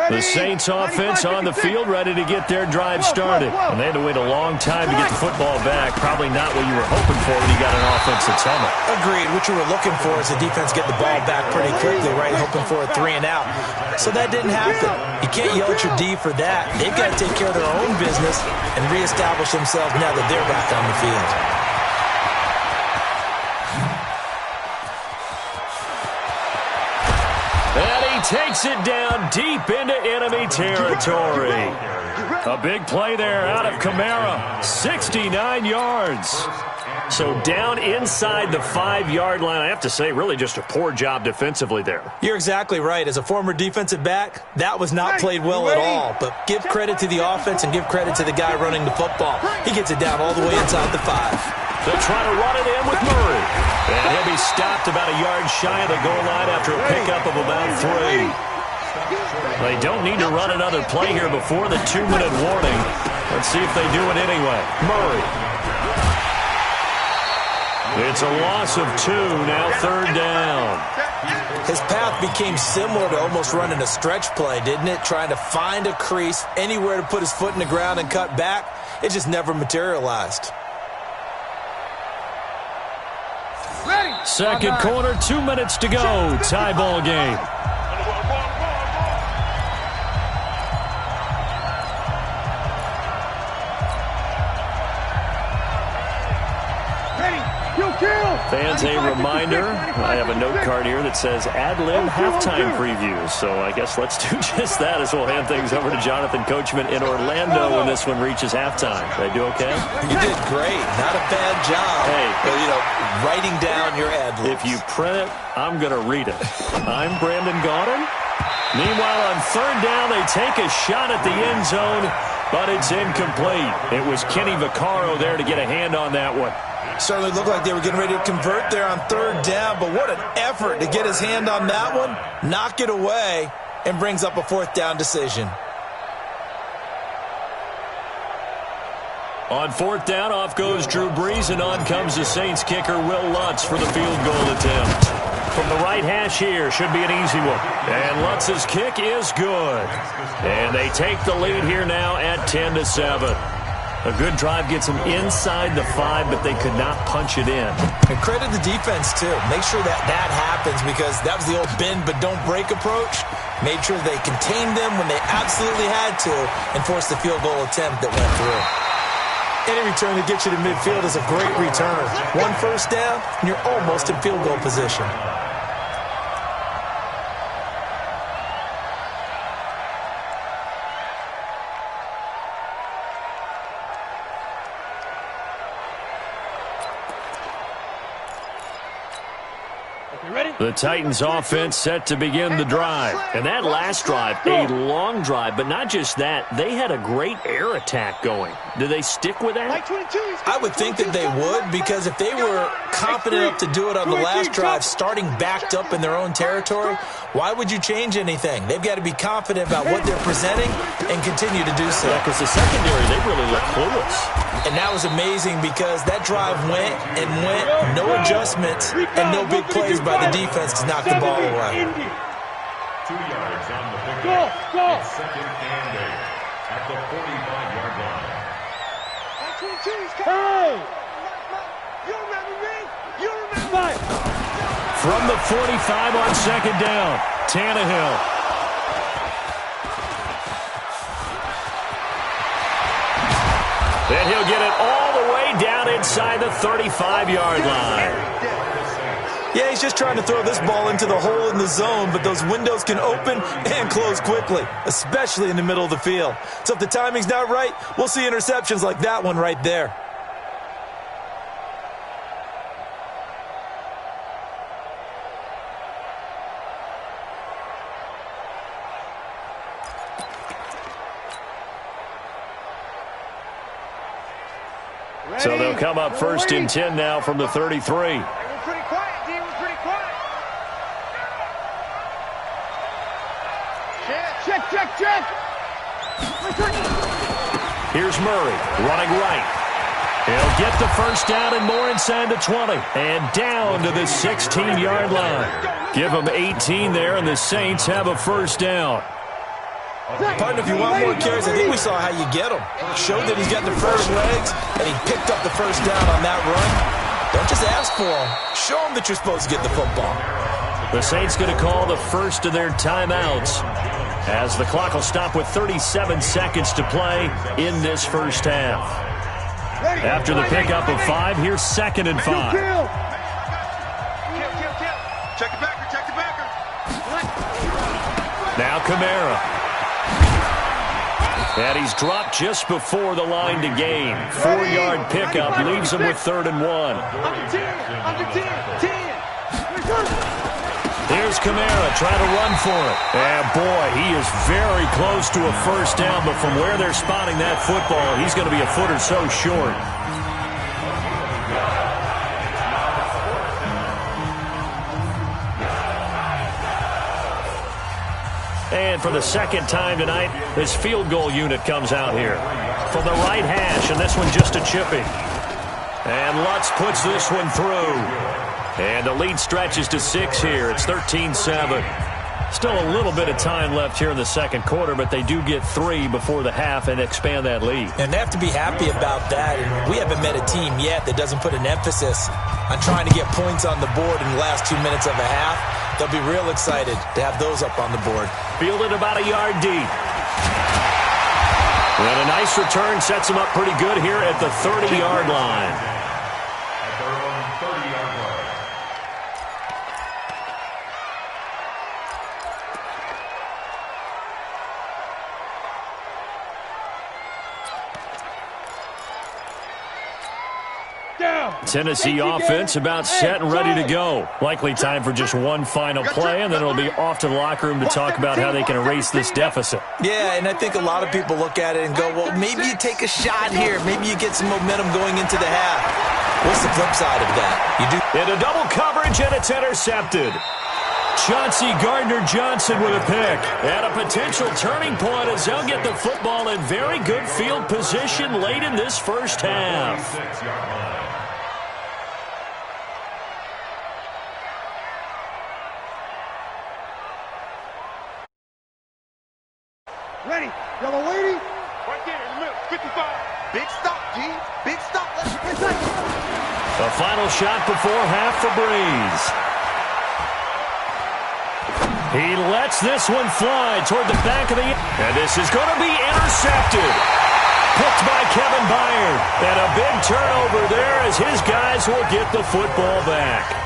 The Saints offense on the field, ready to get their drive started. And they had to wait a long time to get the football back. Probably not what you were hoping for when you got an offense that's humming. Agreed. What you were looking for is the defense get the ball back pretty quickly, right? Hoping for a 3 and out. So that didn't happen. You can't yell at your D for that. They've got to take care of their own business and reestablish themselves now that they're back on the field. Takes it down deep into enemy territory. A big play there out of Kamara. 69 yards. So down inside the 5-yard line. I have to say, really just a poor job defensively there. You're exactly right. As a former defensive back, that was not played well at all. But give credit to the offense and give credit to the guy running the football. He gets it down all the way inside the 5. They'll try to run it in with Murray. And he'll be stopped about a yard shy of the goal line after a pickup of about 3. They don't need to run another play here before the 2-minute warning. Let's see if they do it anyway. Murray. It's a loss of 2, now third down. His path became similar to almost running a stretch play, didn't it? Trying to find a crease, anywhere to put his foot in the ground and cut back. It just never materialized. Second quarter, 2 minutes to go. Tie ball game. Fans, a reminder, I have a note card here that says ad-lib halftime previews. So I guess let's do just that as we'll hand things over to Jonathan Coachman in Orlando when this one reaches halftime. Did I do okay? You did great. Not a bad job. Hey. But, writing down your ad-libs. If you print it, I'm going to read it. I'm Brandon Gaudin. Meanwhile, on third down, they take a shot at the end zone, but it's incomplete. It was Kenny Vaccaro there to get a hand on that one. Certainly looked like they were getting ready to convert there on third down, but what an effort to get his hand on that one, knock it away, and brings up a fourth down decision. On fourth down, off goes Drew Brees, and on comes the Saints kicker, Will Lutz, for the field goal attempt. From the right hash here, should be an easy one. And Lutz's kick is good. And they take the lead here now at 10-7. A good drive gets them inside the 5, but they could not punch it in. And credit the defense, too. Make sure that happens, because that was the old bend but don't break approach. Made sure they contained them when they absolutely had to and forced the field goal attempt that went through. Any return to get you to midfield is a great return. One first down, and you're almost in field goal position. The Titans offense set to begin the drive. And that last drive, a long drive, but not just that, they had a great air attack going. Do they stick with that? I would think that they would, because if they were confident enough to do it on the last drive, starting backed up in their own territory, why would you change anything? They've got to be confident about what they're presenting and continue to do so. Because the secondary, they really look clueless. And that was amazing because that drive went and went, no adjustments, and no big plays by the defense to knock the ball away. 2 yards on the pickup. It's second and 8 at the 45-yard line. Hey! You remember me? You remember me? From the 45 on second down, Tannehill. And he'll get it all the way down inside the 35-yard line. Yeah, he's just trying to throw this ball into the hole in the zone, but those windows can open and close quickly, especially in the middle of the field. So if the timing's not right, we'll see interceptions like that one right there. So they'll come up first and 10 now from the 33. Check. Here's Murray running right. He'll get the first down and more inside the 20. And down to the 16-yard line. Give them 18 there, and the Saints have a first down. Partner, if you want more carries, I think we saw how you get them. Showed that he's got the fresh legs, and he picked up the first down on that run. Don't just ask for them. Show them that you're supposed to get the football. The Saints going to call the first of their timeouts, as the clock will stop with 37 seconds to play in this first half. After the pickup of 5, here's second and 5. Check the backer. Now Kamara. And he's dropped just before the line to gain. 4-yard pickup leaves him with 3rd and 1. Under 10. Here's Kamara trying to run for it. And boy, he is very close to a first down, but from where they're spotting that football, he's going to be a foot or so short. And for the second time tonight, his field goal unit comes out here from the right hash, and this one just a chipping. And Lutz puts this one through. And the lead stretches to 6 here. It's 13-7. Still a little bit of time left here in the second quarter, but they do get 3 before the half and expand that lead. And they have to be happy about that. And we haven't met a team yet that doesn't put an emphasis on trying to get points on the board in the last 2 minutes of a half. They'll be real excited to have those up on the board. Fielded about a yard deep. And a nice return sets him up pretty good here at the 30-yard line. At their own 30-yard line. Tennessee offense about set and ready to go. Likely time for just one final play, and then it'll be off to the locker room to talk about how they can erase this deficit. Yeah, and I think a lot of people look at it and go, well, maybe you take a shot here. Maybe you get some momentum going into the half. What's the flip side of that? You do. Into double coverage, and it's intercepted. Chauncey Gardner-Johnson with a pick. And a potential turning point as they'll get the football in very good field position late in this first half. Ready. Yellow lady. Right there in the middle. 55. Big stop, G. Big stop. The final shot before half for Breeze. He lets this one fly toward the back of the end. And this is going to be intercepted. Picked by Kevin Byard. And a big turnover there as his guys will get the football back.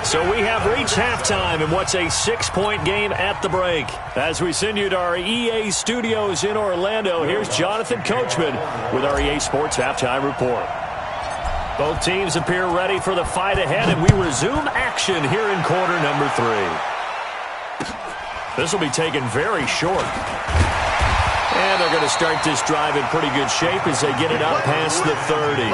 So we have reached halftime in what's a 6-point game at the break. As we send you to our EA studios in Orlando, here's Jonathan Coachman with our EA Sports Halftime Report. Both teams appear ready for the fight ahead, and we resume action here in quarter number 3. This will be taken very short. And they're going to start this drive in pretty good shape as they get it up past the 30.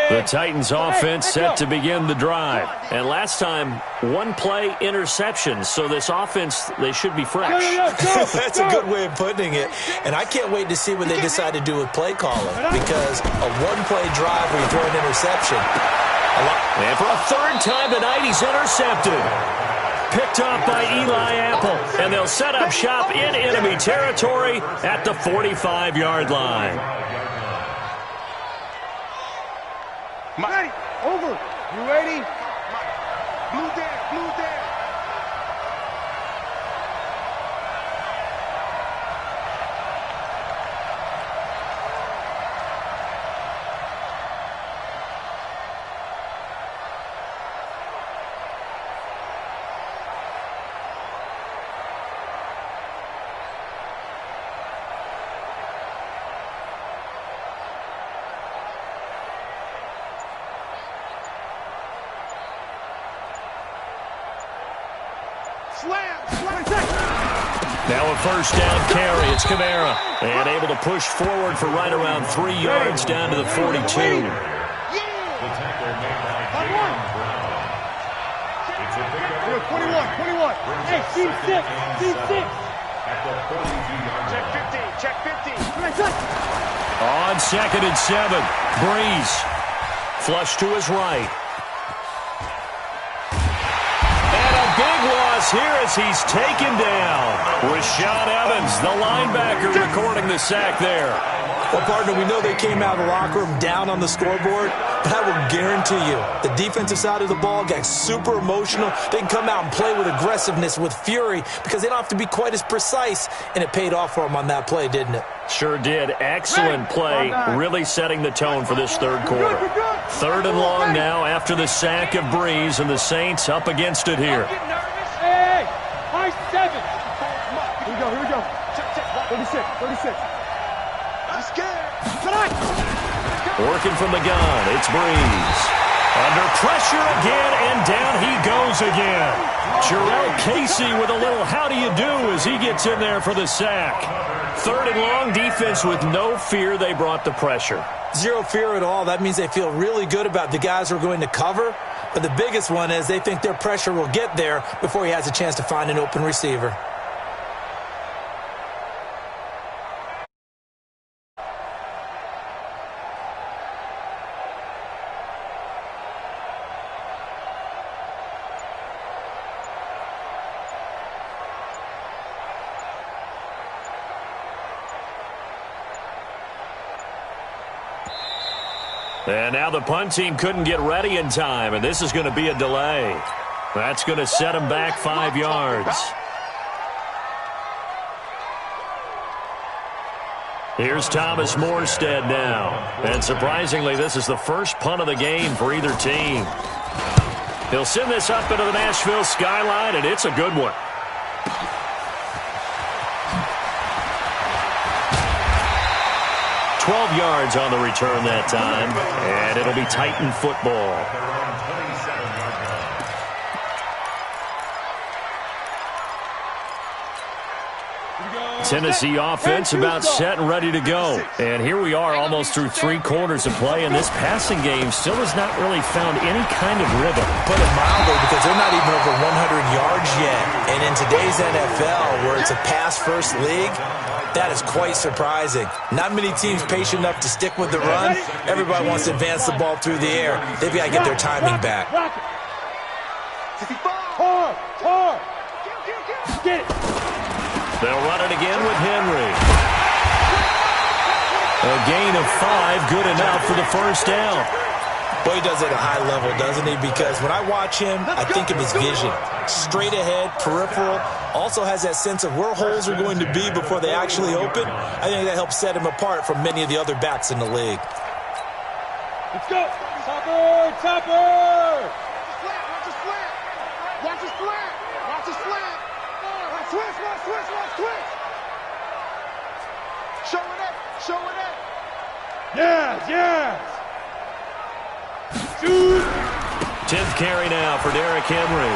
The Titans offense set to begin the drive. And last time, one play interception. So this offense, they should be fresh. That's a good way of putting it. And I can't wait to see what they decide to do with play calling. Because a one-play drive where you throw an interception. And for a third time tonight, he's intercepted. Picked off by Eli Apple. And they'll set up shop in enemy territory at the 45-yard line. Ready. Over. You ready? Blue there. Blue there. Now a first down carry. It's Kamara. And able to push forward for right around 3 yards down to the 42. The tackle made by Jaylen Brown. It's a pickup. 21. Hey, team 6. Team 6. At the 42-yard line. Check 15. On 2nd and 7. Breeze. Flush to his right. Big loss here as he's taken down. Rashaan Evans, the linebacker, recording the sack there. Well, partner, we know they came out of the locker room down on the scoreboard, but I will guarantee you the defensive side of the ball got super emotional. They can come out and play with aggressiveness, with fury, because they don't have to be quite as precise, and it paid off for them on that play, didn't it? Sure did. Excellent play, really setting the tone for this third quarter. 3rd and long now after the sack of Breeze, and the Saints up against it here. Hey, high 7. Here we go. Check. 36. I'm scared. Working from the gun, it's Breeze. Under pressure again, and down he goes again. Jarrell Casey with a little how do you do as he gets in there for the sack. 3rd and long, defense with no fear. They brought the pressure. Zero fear at all. That means they feel really good about the guys who are going to cover. But the biggest one is they think their pressure will get there before he has a chance to find an open receiver. And now the punt team couldn't get ready in time, and this is going to be a delay. That's going to set them back 5 yards. Here's Thomas Morstead now. And surprisingly, this is the first punt of the game for either team. He'll send this up into the Nashville skyline, and it's a good one. $12 yards on the return that time, and it'll be Titan football. Tennessee offense about set and ready to go. And here we are almost through 3 quarters of play, and this passing game still has not really found any kind of rhythm. Put it mildly, because they're not even over 100 yards yet. And in today's NFL, where it's a pass-first league, that is quite surprising. Not many teams patient enough to stick with the run. Everybody wants to advance the ball through the air. They've got to get their timing back. Hard. Get it. They'll run it again with Henry. A gain of 5, good enough for the first down. Boy, he does it at a high level, doesn't he? Because when I watch him, I think of his vision. Straight ahead, peripheral. Also has that sense of where holes are going to be before they actually open. I think that helps set him apart from many of the other backs in the league. Let's go. Topper. Watch his flat. Switch. Show it up. Yes. 10th carry now for Derrick Henry.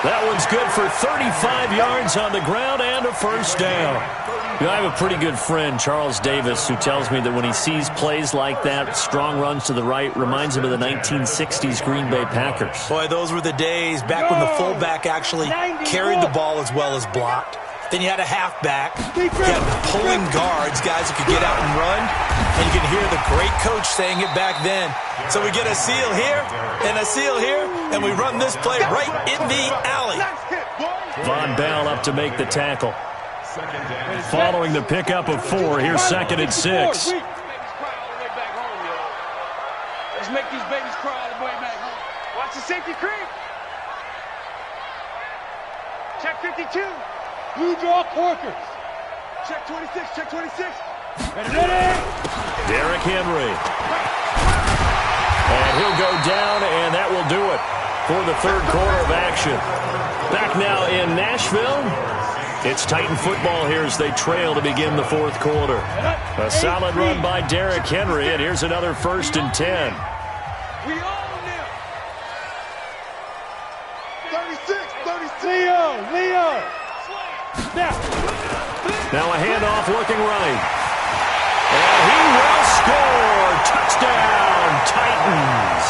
That one's good for 35 yards on the ground and a first down. You know, I have a pretty good friend, Charles Davis, who tells me that when he sees plays like that, strong runs to the right, reminds him of the 1960s Green Bay Packers. Boy, those were the days back when the fullback actually carried the ball as well as blocked. Then you had a halfback. You had pulling guards, guys who could get out and run. And you can hear the great coach saying it back then. So we get a seal here and a seal here, and we run this play right in the alley. Von Bell up to make the tackle. Following the pickup of 4, here's 2nd and 6. Let's make these babies cry all the way back home. Watch the safety creep. Check 52. Blue draw Corkers. Check 26. Check 26. Ready. Derrick Henry. And he'll go down, and that will do it for the third quarter of action. Back now in Nashville. It's Titan football here as they trail to begin the fourth quarter. A solid run by Derrick Henry, and here's another 1st and 10. We own them. 36. Leo. Now a handoff looking right. And he will score. Touchdown, Titans.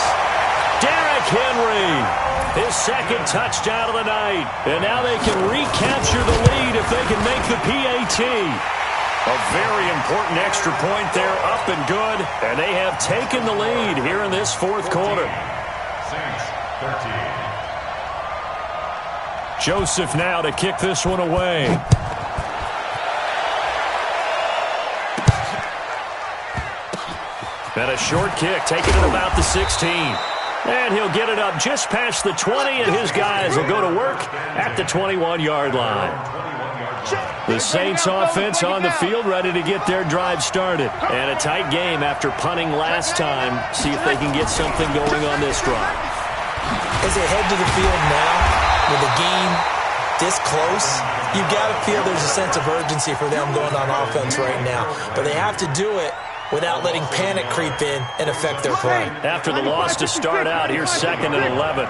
Derrick Henry. His 2nd touchdown of the night. And now they can recapture the lead if they can make the PAT. A very important extra point there, up and good. And they have taken the lead here in this fourth quarter. Saints, 13. Joseph now to kick this one away. And a short kick, taken at about the 16. And he'll get it up just past the 20, and his guys will go to work at the 21-yard line. The Saints offense on the field, ready to get their drive started. And a tight game after punting last time. See if they can get something going on this drive. As they head to the field now, with the game this close, you've got to feel there's a sense of urgency for them going on offense right now. But they have to do it without letting panic creep in and affect their play. After the loss to start out, here's 2nd and 11.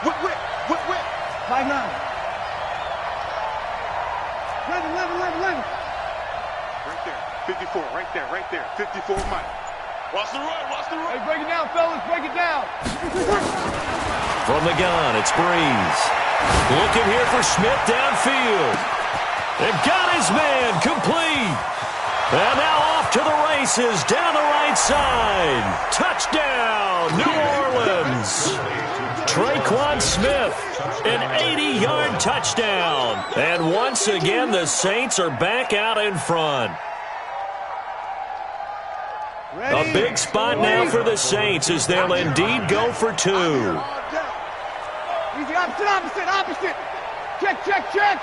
Whip. 5-9. 11. Right there. 54, right there. 54, Mike. Watch the run. Hey, break it down, fellas. Break it down. From the gun, it's Breeze. Looking here for Smith downfield. They've got his man complete. And now off to the races down the right side. Touchdown, New Orleans. Traquan Smith, an 80-yard touchdown. And once again, the Saints are back out in front. A big spot now for the Saints as they'll indeed go for 2. Easy, opposite. Check.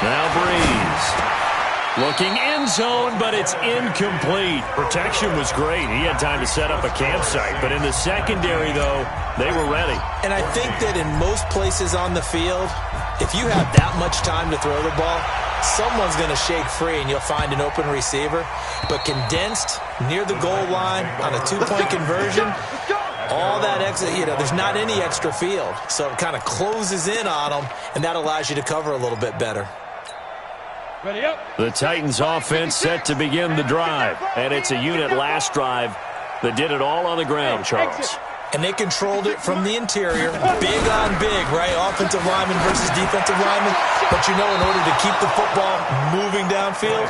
Now Breeze. Looking end zone, but it's incomplete. Protection was great. He had time to set up a campsite. But in the secondary, though, they were ready. And I think that in most places on the field, if you have that much time to throw the ball, someone's going to shake free and you'll find an open receiver. But condensed near the goal line on a 2-point conversion, all that extra, there's not any extra field. So it kind of closes in on them, and that allows you to cover a little bit better. Ready up. The Titans offense set to begin the drive. And it's a unit last drive that did it all on the ground, Charles. And they controlled it from the interior. Big on big, right? Offensive lineman versus defensive lineman. But in order to keep the football moving downfield,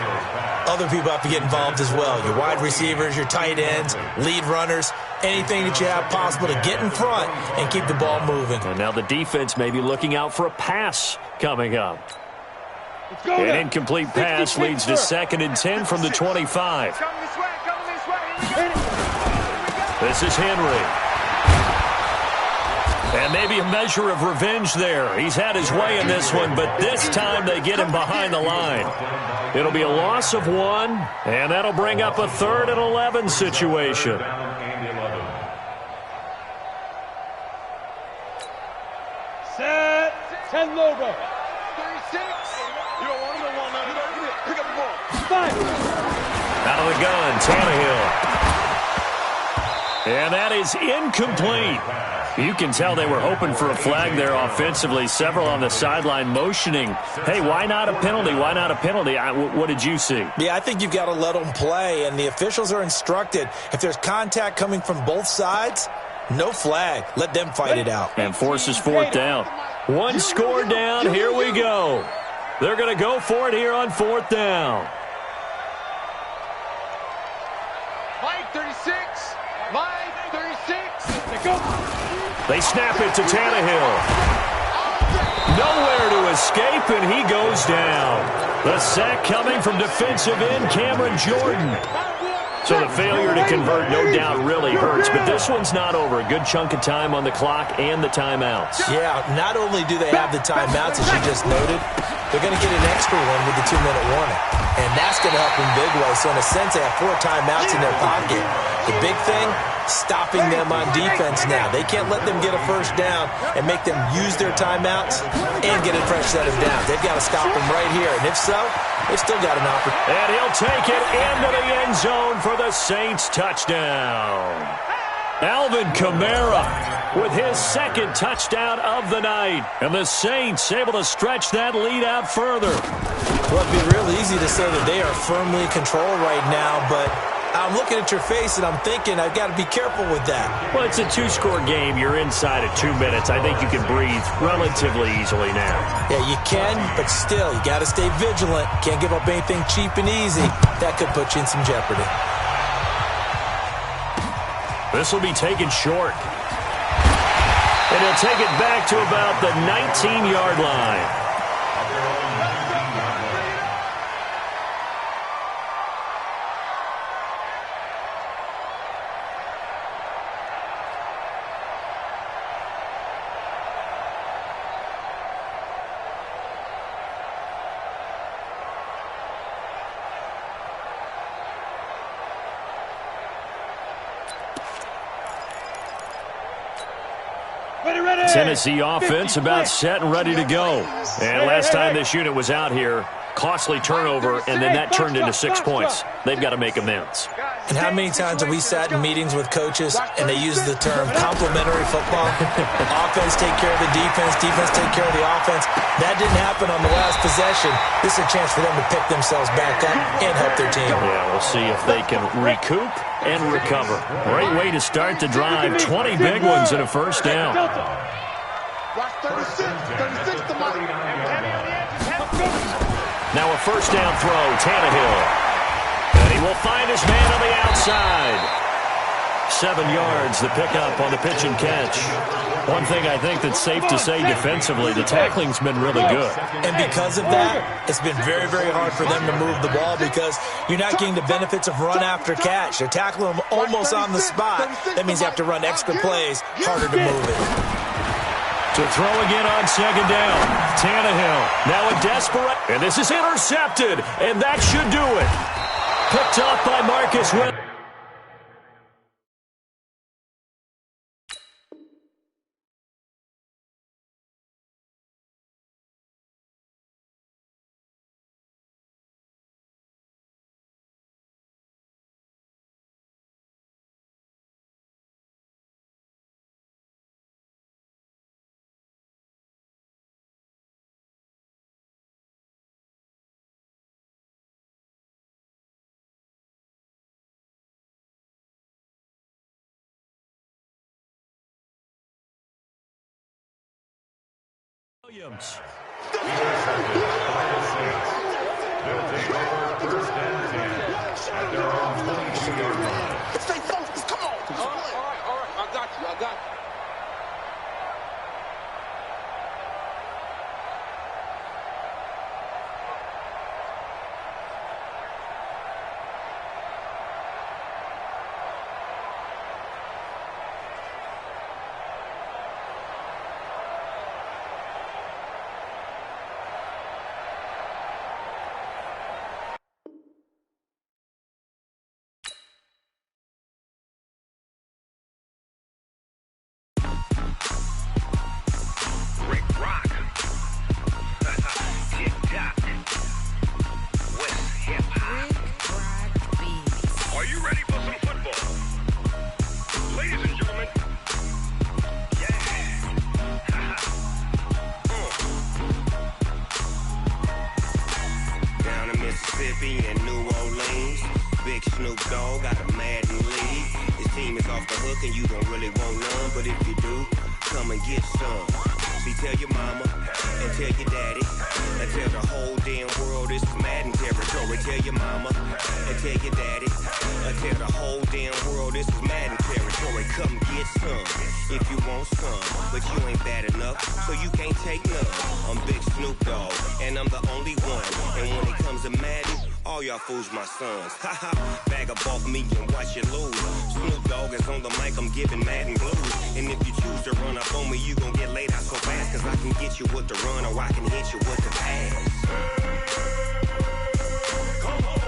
other people have to get involved as well. Your wide receivers, your tight ends, lead runners, anything that you have possible to get in front and keep the ball moving. And now the defense may be looking out for a pass coming up. An incomplete pass leads to 2nd and 10 from the 25. This is Henry. And maybe a measure of revenge there. He's had his way in this one, but this time they get him behind the line. It'll be a loss of 1, and that'll bring up a 3rd and 11 situation. Set. 10 Lobo. 36. You don't want him to want none of that. Pick up the ball. 5. Out of the gun, Tannehill. And that is incomplete. You can tell they were hoping for a flag there offensively. Several on the sideline motioning. Hey, why not a penalty? Why not a penalty? What did you see? Yeah, I think you've got to let them play, and the officials are instructed. If there's contact coming from both sides, no flag. Let them fight it out. And forces fourth down. One score down. Here we go. They're going to go for it here on fourth down. Mike, 36. Mike, 36. They go. They snap it to Tannehill. Nowhere to escape, and he goes down. The sack coming from defensive end Cameron Jordan. So the failure to convert no doubt really hurts, but this one's not over. A good chunk of time on the clock and the timeouts. Yeah, not only do they have the timeouts, as you just noted, they're going to get an extra one with the 2-minute warning. And that's going to help in big way. So in a sense, they have 4 timeouts in their pocket. The big thing, stopping them on defense now. They can't let them get a first down and make them use their timeouts and get a fresh set of downs. They've got to stop them right here. And if so, they've still got an opportunity. And he'll take it into the end zone for the Saints touchdown. Alvin Kamara with his second touchdown of the night. And the Saints able to stretch that lead out further. Well, it'd be real easy to say that they are firmly in control right now, but I'm looking at your face and I'm thinking I've got to be careful with that. Well, it's a 2-score game. You're inside of 2 minutes. I think you can breathe relatively easily now. Yeah, you can, but still, you got to stay vigilant. Can't give up anything cheap and easy. That could put you in some jeopardy. This will be taken short. And he'll take it back to about the 19-yard line. Tennessee offense about set and ready to go. And last time this unit was out here, costly turnover, and then that turned into 6 points. They've got to make amends. And how many times have we sat in meetings with coaches and they use the term complementary football? Offense take care of the defense, defense take care of the offense. That didn't happen on the last possession. This is a chance for them to pick themselves back up and help their team. Yeah, we'll see if they can recoup and recover. Great way to start the drive. 20 big ones and a first down. Watch 36. 36 to Mike. Now a first down throw, Tannehill. And he will find his man on the outside. 7 yards, the pickup on the pitch and catch. One thing I think that's safe to say defensively, the tackling's been really good. And because of that, it's been very, very hard for them to move the ball because you're not getting the benefits of run after catch. They're tackling them almost on the spot. That means you have to run extra plays, harder to move it. To throw again on second down. Tannehill now a desperate. And this is intercepted. And that should do it. Picked off by Marcus Williams. Stay focused. Come on. All right. I got you. Mississippi and New Orleans. Big Snoop Dogg got a Madden league. His team is off the hook and you don't really want none, but if you do, come and get some. See, tell your mama and tell your daddy and tell the whole damn world this is Madden territory. Tell your mama and tell your daddy and tell the whole damn world this is Madden territory. Come get some if you want some, but you ain't bad enough, so you can't take none. I'm Big Snoop Dogg and I'm the only one, and when it comes to Madden, all y'all fools my sons. Haha, bag up off me and watch you lose. Snoop Dogg is on the mic, I'm giving Madden blues. And if you choose to run up on me, you gon' get laid out so fast, cause I can get you with the run or I can hit you with the pass. Come on.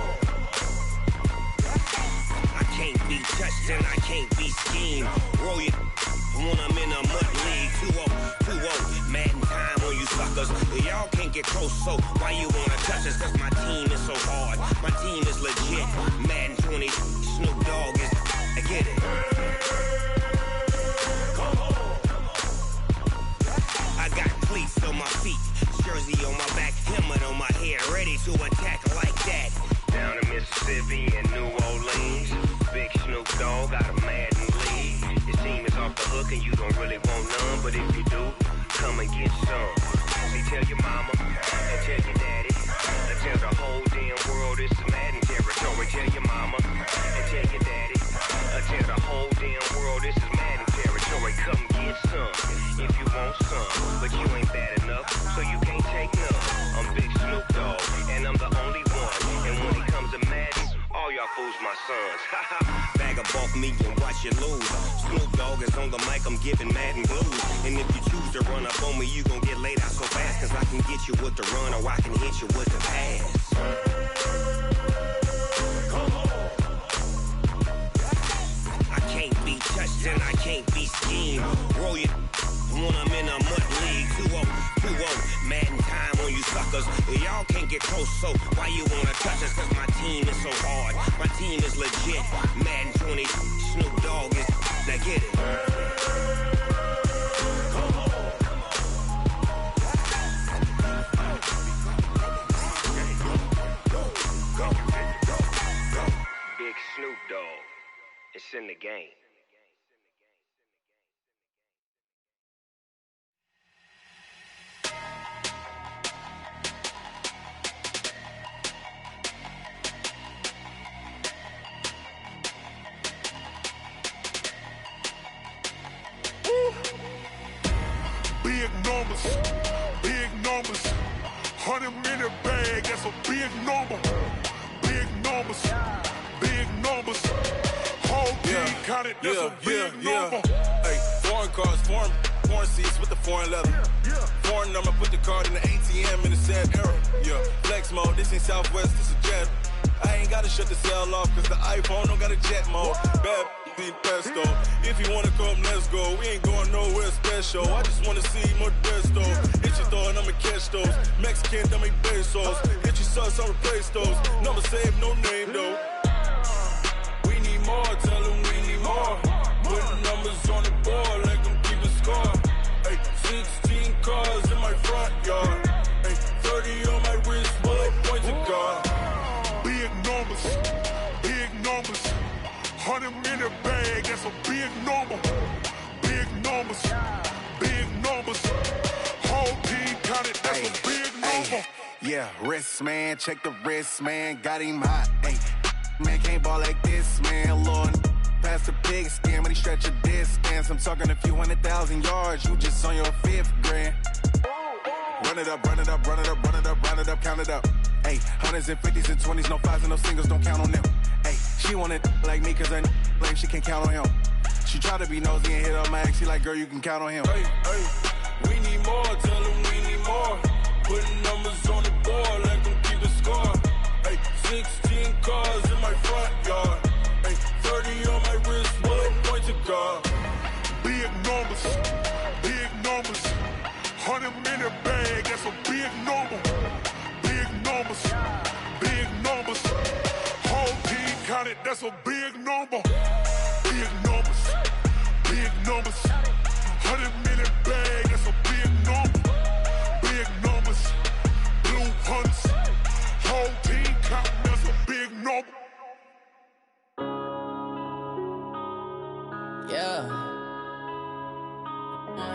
I can't be touched and I can't be schemed. Roll it when I'm in a mud league. 2-0, Madden time on you suckers. Y'all can't get close, so why you wanna touch us? Cause my team is so hard, my team is legit. Madden 20, Snoop Dogg is, I get it. Come on. I got cleats on my feet, jersey on my back, helmet on my head, ready to attack like that. Down in Mississippi and New Orleans, Big Snoop Dogg got a Madden league. His team is off the hook and you don't really want none, but if you do, come and get some. See, tell your mama and tell your daddy and tell the whole damn world this is Madden territory. Tell your mama and tell your daddy and tell the whole damn world this is Madden territory. Come get some if you want some, but you ain't bad enough, so you can't take none. I'm Big Snoop Dogg and I'm the only one, and when it comes to Madden, all y'all fools my sons. Bag up off me and watch you lose. Snoop Dogg is on the mic, I'm giving Madden blues. And if you choose to run up on me, you gon' get laid out so fast, cause I can get you with the run or I can hit you with the pass. Come on. I can't be touched and I can't be schemed. Roll it when I'm in a mud league. 2-0, Madden time on you suckers. Y'all can't get close, so why you wanna touch us? Cause my team is so hard, my team is legit. Madden 20, Snoop Dogg is, now get it. Come on. Go. Big Snoop Dogg, it's in the game. Big numbers, 100-minute bag, that's a big number. Big numbers, whole team counted, that's a big number. Hey, foreign cars, foreign seats with the foreign leather. Foreign number, put the card in the ATM in the sad era. Yeah, flex mode, this ain't Southwest, this is Jet. I ain't gotta shut the cell off, cause the iPhone don't got a jet mode. Bad need pesto. If you wanna come, let's go. We ain't going nowhere special. I just wanna see Modesto. Hit your throw and I'ma catch those. Mexican, dummy pesos. Hit your sauce, I'll replace those. Number saved, no name though. We need more, tell them we need more. Putting numbers on the board, let them keep a score. Hey, 16 cars in my front yard. Hey, 30 on my wrist, bullet points of God. Big numbers, 100-minute bag, that's a big number. Big numbers, whole team counted, that's a big number. Yeah, wrist man, check the wrist man, got him hot. Ay, man can't ball like this, man. Lord, past the pig skin, when he stretch a distance. I'm talking a few 100,000 yards, you just on your 5th grand. Run it up, count it up. Ay, hundreds and 50s and 20s, no 5s and no singles, don't count on them. Ay, she want it like me, cause her lame, she can't count on him. She try to be nosy and hit up my ex, she like, girl, you can count on him. Hey, we need more, tell them we need more. Putting numbers on the board, let them keep the score. Hey, 16 cars in my front yard. Hey, 30 on my wrist, bullet points of God. Big numbers, 100-minute bag, that's a big number. Big numbers, whole team counted, that's a big number. Big numbers, 100-minute bag, that's a big number. Big numbers, blue hunts, whole team counting.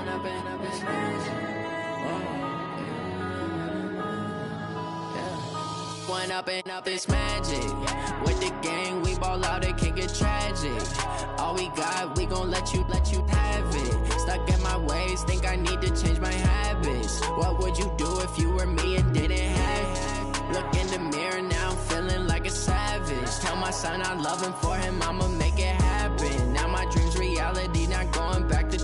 it's magic. One up and up, it's magic. With the gang, we ball out, it can get tragic. All we got, we gon' let you have it. Stuck in my ways, think I need to change my habits. What would you do if you were me and didn't have it? Look in the mirror now, I'm feeling like a savage. Tell my son I love him, for him I'ma make it happen. Now my dream's reality, not going back to.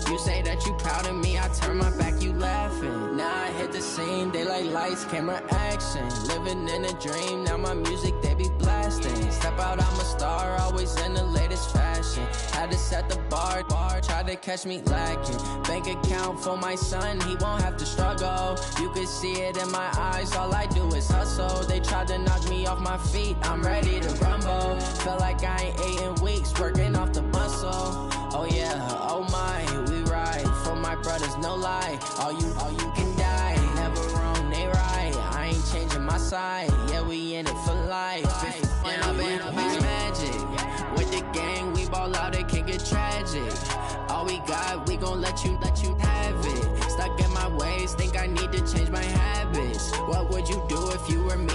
You say that you proud of me, I turn my back, you laughing. Now I hit the scene, they like lights, camera, action. Living in a dream, now my music, they be blasting. Step out, I'm a star, always in the latest fashion. Had to set the bar, try to catch me lacking. Bank account for my son, he won't have to struggle. You could see it in my eyes, all I do is hustle. They tried to knock me off my feet, I'm ready to rumble. Felt like I ain't ate in weeks, working off the muscle. Oh yeah, oh my, we ride for my brothers, no lie. All you can die, never wrong, they right. I ain't changing my side, yeah, we in it for life. And up it's magic. With the gang, we ball out, it can get tragic. All we got, we gon' let you have it. Stuck in my ways, think I need to change my habits. What would you do if you were me